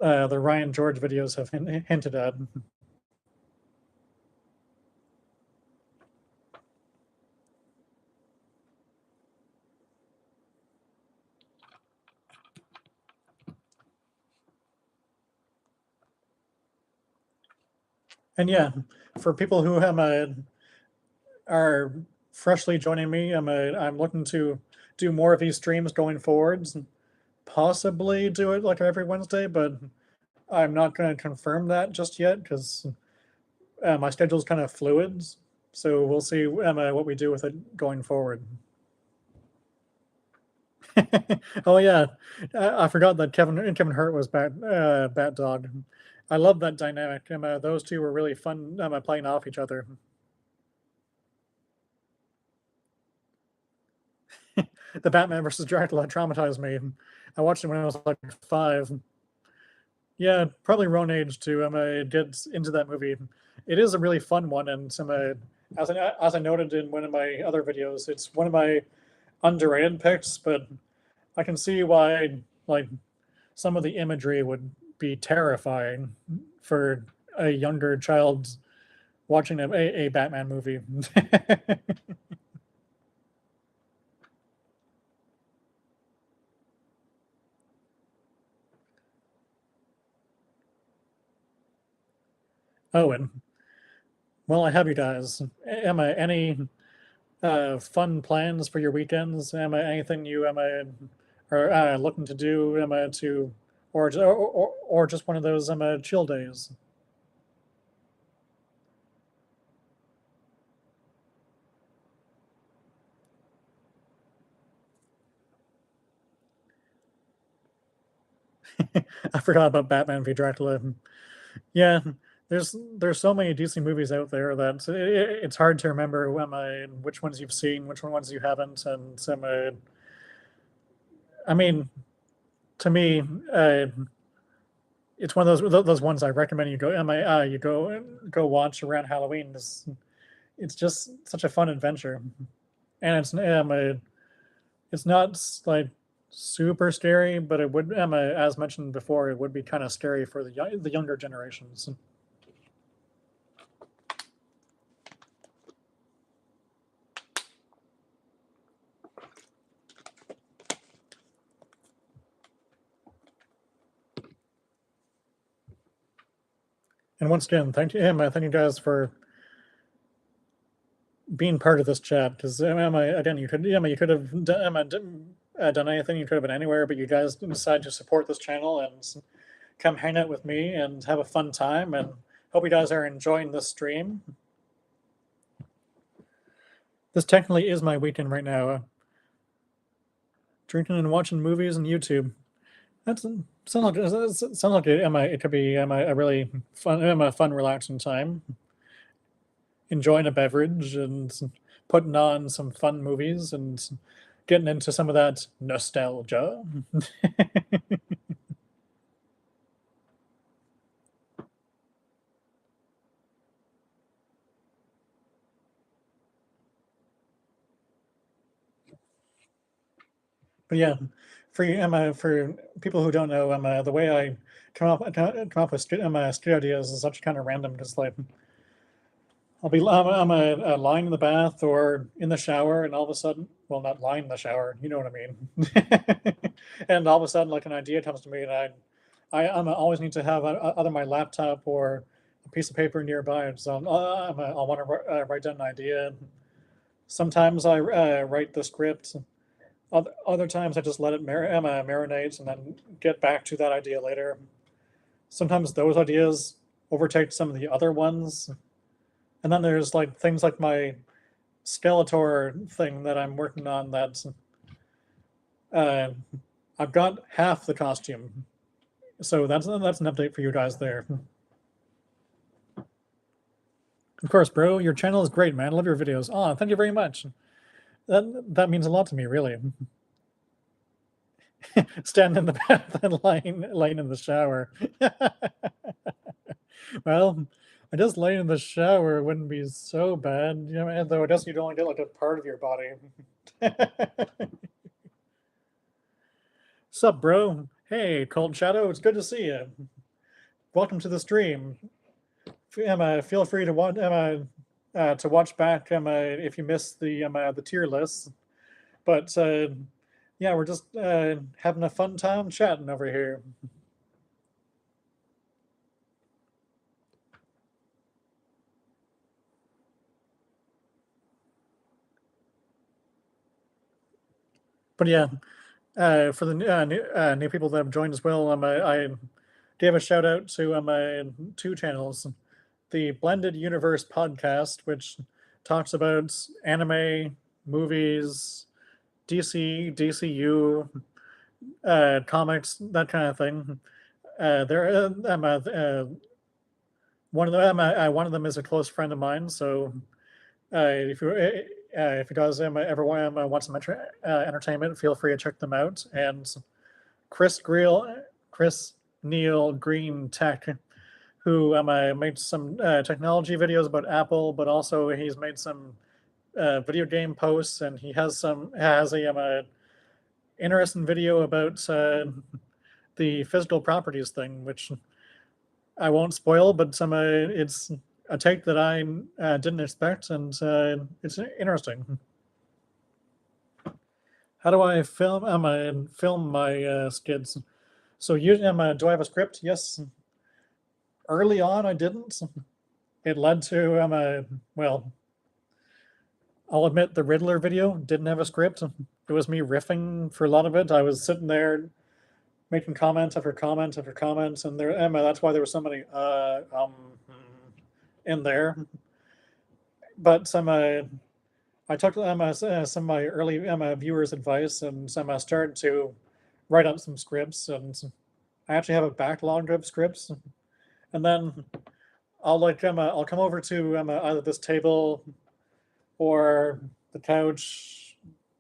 the Ryan George videos have hinted at. And yeah, for people who are freshly joining me, I'm looking to do more of these streams going forwards. Possibly do it like every Wednesday, but I'm not going to confirm that just yet because my schedule is kind of fluid. So we'll see what we do with it going forward. Oh yeah, I forgot that Kevin Hurt was Bat Dog. I love that dynamic. Those two were really fun playing off each other. The Batman versus Dracula traumatized me. I watched it when I was like 5. Yeah, probably wrong age to get into that movie. It is a really fun one, and as I noted in one of my other videos, it's one of my underrated picks. But I can see why like some of the imagery would be terrifying for a younger child watching a Batman movie. Oh, and well, I have you guys. Emma, any fun plans for your weekends? Emma, anything you are looking to do? Emma, or just one of those chill days? I forgot about Batman v Dracula. Yeah, there's so many DC movies out there that it's hard to remember which ones you've seen, which ones you haven't, and I mean, to me, it's one of those ones I recommend you go watch around Halloween. It's just such a fun adventure, and it's not like super scary, but it would as mentioned before, it would be kind of scary for the younger generations. And once again, thank you, Emma. Thank you guys for being part of this chat. Because Emma, again, you could have done anything. You could have been anywhere, but you guys decided to support this channel and come hang out with me and have a fun time. And hope you guys are enjoying this stream. This technically is my weekend right now. Drinking and watching movies and YouTube. That sounds like it could be a really fun, relaxing time. Enjoying a beverage and putting on some fun movies and getting into some of that nostalgia. But yeah, for people who don't know, the way I come up with studio ideas is such kind of random. Just like I'll be I'm lying in the bath or in the shower, and all of a sudden, well, not lying in the shower, you know what I mean. And all of a sudden, like an idea comes to me, and I always need to have either my laptop or a piece of paper nearby. So I'll want to write down an idea. Sometimes I write the script. Other times I just let it marinate and then get back to that idea later. Sometimes those ideas overtake some of the other ones. And then there's like things like my Skeletor thing that I'm working on that I've got half the costume. So that's an update for you guys there. Of course, bro, your channel is great, man. I love your videos. Oh, thank you very much. That means a lot to me, really. Stand in the bath and laying in the shower. Well, I just laying in the shower wouldn't be so bad, you know. Though I guess you'd only get like a part of your body. Sup, bro? Hey, Cold Shadow, it's good to see you. Welcome to the stream. Feel free to watch back if you missed the tier list. But yeah, we're just having a fun time chatting over here. But yeah, for the new people that have joined as well, I gave a shout out to my two channels. The Blended Universe podcast, which talks about anime, movies, DC, DCU, comics, that kind of thing. One of them is a close friend of mine. So if you guys ever want some entertainment, feel free to check them out. And Chris Neil Green Tech, who made some technology videos about Apple, but also he's made some video game posts, and he has a interesting video about the physical properties thing, which I won't spoil, but it's a take that I didn't expect, and it's interesting. How do I film my skits? So do I have a script? Yes. Early on, I didn't. It led to well, I'll admit the Riddler video didn't have a script. It was me riffing for a lot of it. I was sitting there making comment after comment after comment, and that's why there was so many in there. But I took some of my early viewers' advice and started to write up some scripts, and I actually have a backlog of scripts. And then I'll come over to either this table or the couch,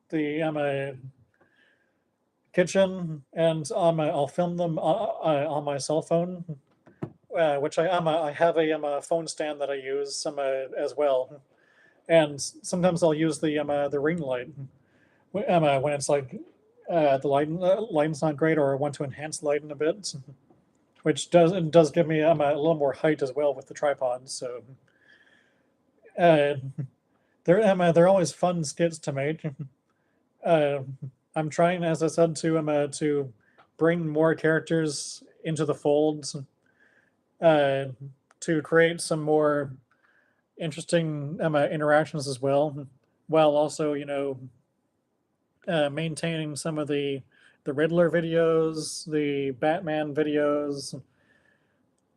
the kitchen, and I'll film them on my cell phone, which I have a phone stand that I use as well. And sometimes I'll use the ring light when it's like the lighting's not great, or I want to enhance lighting a bit, which does give me a little more height as well with the tripod. So they're always fun skits to make. I'm trying, as I said, to bring more characters into the fold, to to create some more interesting interactions as well, while also, you know, maintaining some of the Riddler videos, the Batman videos.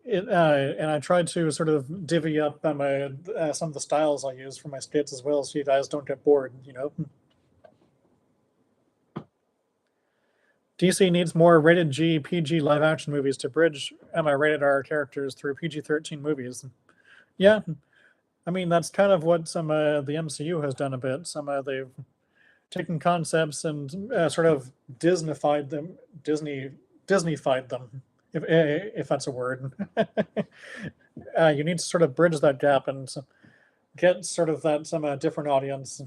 And I tried to sort of divvy up some of the styles I use for my skits as well, so you guys don't get bored, you know. DC needs more rated G, PG live action movies to bridge rated R characters through PG-13 movies. Yeah, I mean that's kind of what some the MCU has done a bit. They've taken concepts and sort of Disneyfied them, Disneyfied them, if that's a word. You need to sort of bridge that gap and get sort of that some different audience,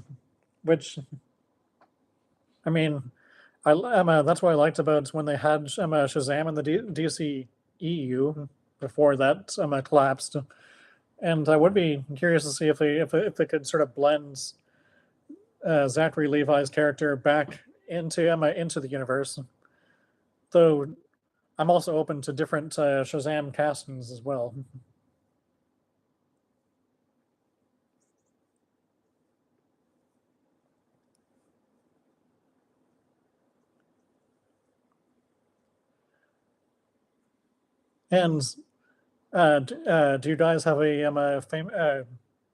which, I mean, that's what I liked about when they had Shazam in the DC EU before that collapsed, and I would be curious to see if they could sort of blend Zachary Levi's character back into the universe. Though I'm also open to different Shazam castings as well. And do you guys have a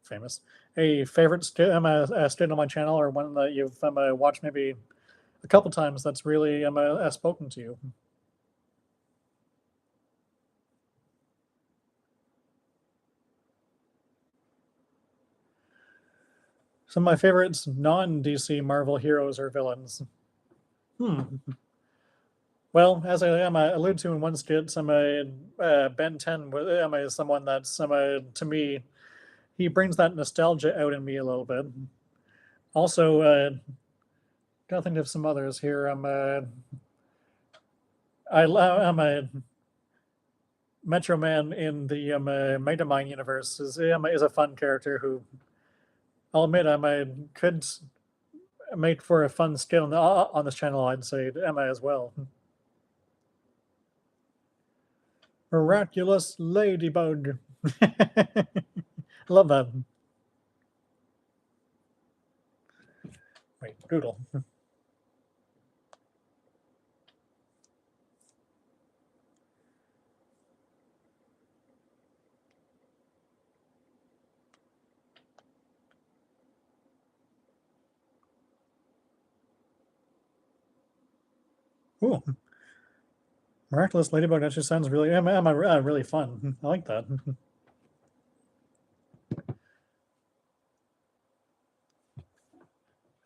famous favorite skit on my channel, or one that you've watched maybe a couple times that's really spoken to you? Some of my favorites non-DC Marvel heroes or villains. Well, as I alluded to in one skit, Ben 10 is someone that's to me, he brings that nostalgia out in me a little bit. Also, gotta think of some others here. I'm a Metro Man in the Megamind universe is a fun character who I'll admit I could make for a fun skit on this channel. I'd say Emma as well. Miraculous Ladybug. Love that. Wait, Google. Ooh. Miraculous Ladybug actually sounds really really fun. I like that.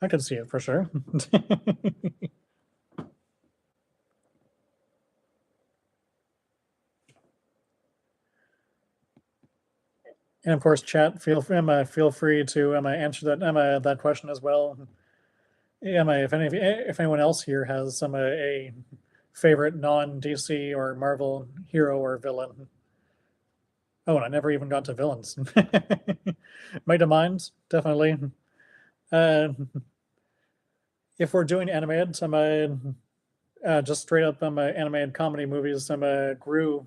I could see it for sure. And of course, chat, feel free to answer that question as well. If anyone else here has a favorite non-DC or Marvel hero or villain. Oh, and I never even got to villains. Might have Mind, definitely. If we're doing animated, just straight up animated comedy movies, Gru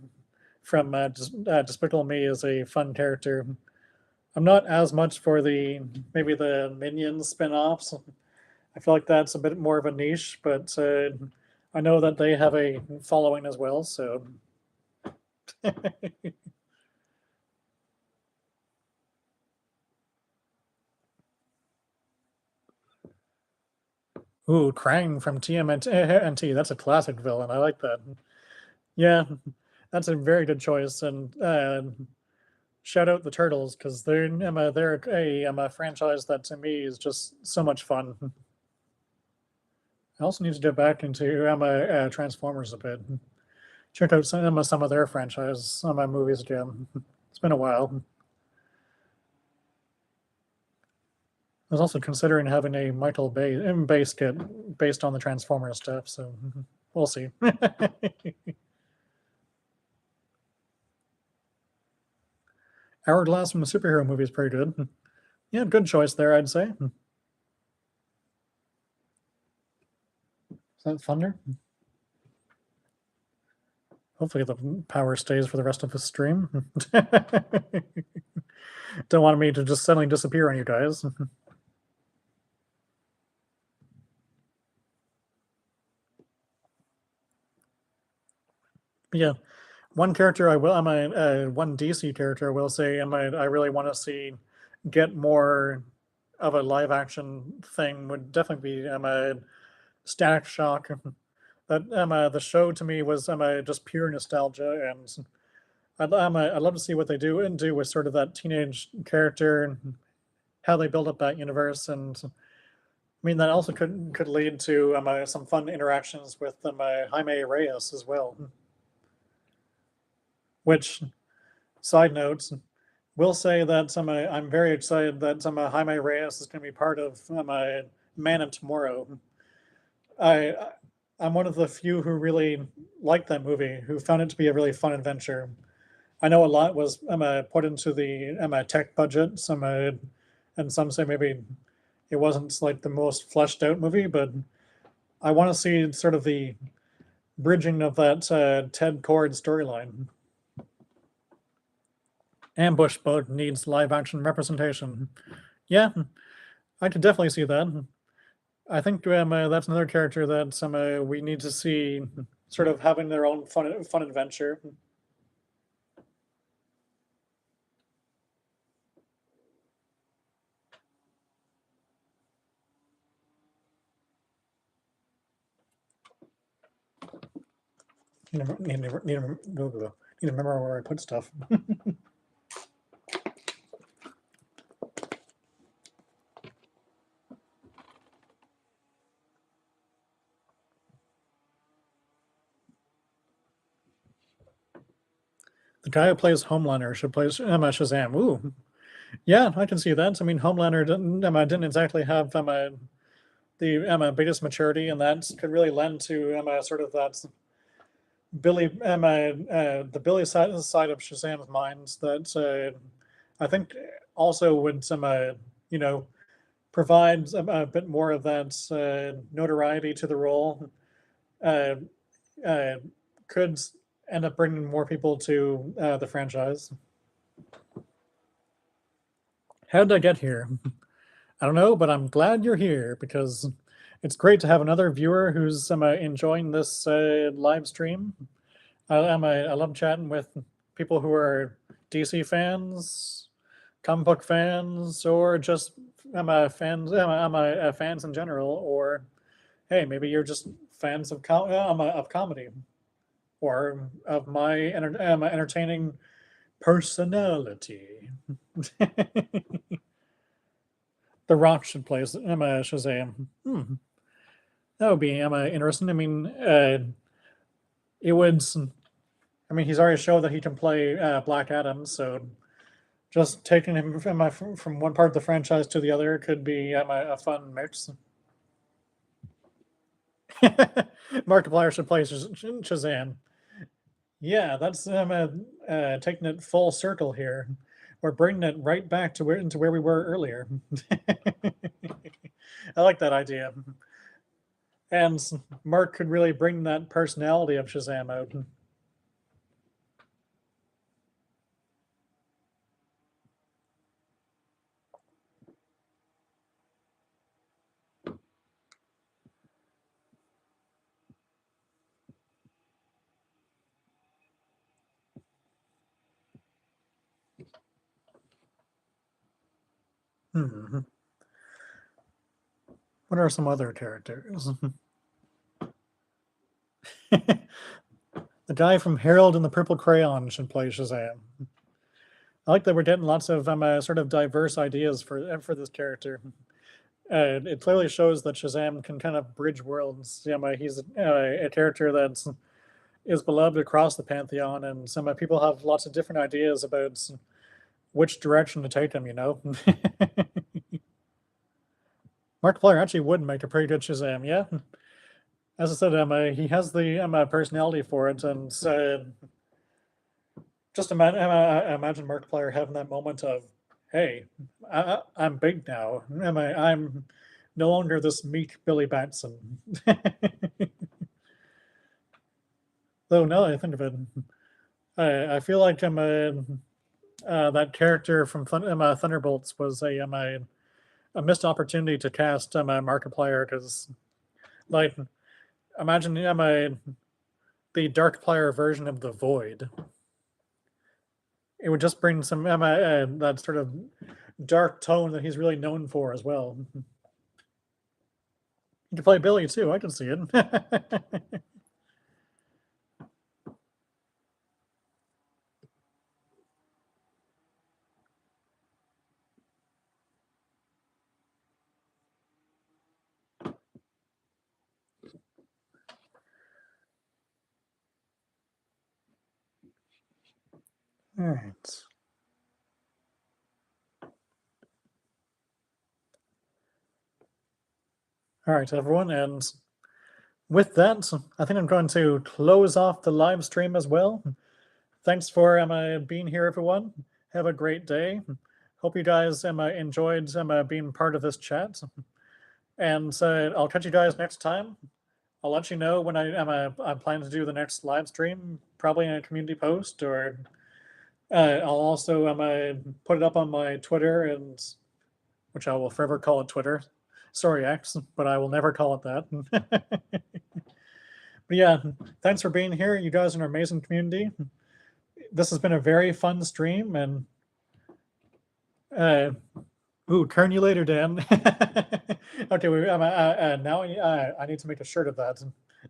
from Despicable Me is a fun character. I'm not as much for maybe the Minions spin-offs. I feel like that's a bit more of a niche, but I know that they have a following as well, so. Ooh, Krang from TMNT. That's a classic villain. I like that. Yeah, that's a very good choice. And shout out the Turtles, because they're a franchise that to me is just so much fun. I also need to get back into Transformers a bit. Check out some of their franchise, some of my movies again. It's been a while. I was also considering having a Michael Bay skit based on the Transformers stuff, so we'll see. Hourglass from the superhero movie is pretty good. Yeah, good choice there, I'd say. Is that Thunder? Hopefully the power stays for the rest of the stream. Don't want me to just suddenly disappear on you guys. Yeah, one character I will, one DC character I will say, I really want to see get more of a live action thing would definitely be Static Shock. That the show to me was just pure nostalgia, and I'd love to see what they do with sort of that teenage character and how they build up that universe. And I mean that also could lead to some fun interactions with Jaime Reyes as well. Which, side notes, will say that I'm very excited that Jaime Reyes is going to be part of Man of Tomorrow. I I'm one of the few who really liked that movie, who found it to be a really fun adventure. I know a lot was put into the tech budget. And some say maybe it wasn't like the most fleshed out movie, but I want to see sort of the bridging of that Ted Cord storyline. Ambush Boat needs live action representation. Yeah, I could definitely see that. I think that's another character that we need to see sort of having their own fun adventure. Need to remember where I put stuff. The guy who plays Homelander should play Shazam. Ooh, yeah, I can see that. I mean, Homelander didn't exactly have the biggest maturity, and that could really lend to sort of that Billy the Billy side of Shazam's mind that I think also would you know provide a bit more of that notoriety to the role. Uh, uh, could end up bringing more people to the franchise. How did I get here? I don't know, but I'm glad you're here because it's great to have another viewer who's enjoying this live stream. I love chatting with people who are DC fans, comic book fans, or just fans in general. Or hey, maybe you're just fans of of comedy or of my entertaining personality. The Rock should play Shazam. That would be interesting. I mean, it would. I mean, he's already showed that he can play Black Adam, so just taking him from one part of the franchise to the other could be a fun mix. Markiplier should play Shazam. Yeah, that's taking it full circle here. We're bringing it right back to into where we were earlier. I like that idea. And Mark could really bring that personality of Shazam out. Hmm. What are some other characters? The guy from Harold and the Purple Crayon should play Shazam. I like that we're getting lots of sort of diverse ideas for this character. It clearly shows that Shazam can kind of bridge worlds. He's a character that is beloved across the pantheon, and some people have lots of different ideas about which direction to take him. Markiplier actually would make a pretty good Shazam. Yeah, as I said, he has the personality for it, and just imagine Markiplier having that moment of, "Hey, I'm big now. I'm no longer this meek Billy Batson." Though now that I think of it, I feel like that character from Thunderbolts was a missed opportunity to cast Markiplier, because like imagine the Darkplier version of the Void. It would just bring some that sort of dark tone that he's really known for as well. You can play Billy too. I can see it. All right. All right, everyone, and with that, I think I'm going to close off the live stream as well. Thanks for being here, everyone. Have a great day. Hope you guys enjoyed being part of this chat. And I'll catch you guys next time. I'll let you know when I'm planning to do the next live stream, probably in a community post, or I'll also put it up on my Twitter, and which I will forever call it Twitter. Sorry, X, but I will never call it that. But yeah, thanks for being here. You guys are an amazing community. This has been a very fun stream, and turn you later, Dan. Okay, now I need to make a shirt of that.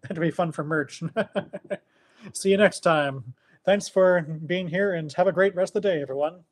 That'd be fun for merch. See you next time. Thanks for being here, and have a great rest of the day, everyone.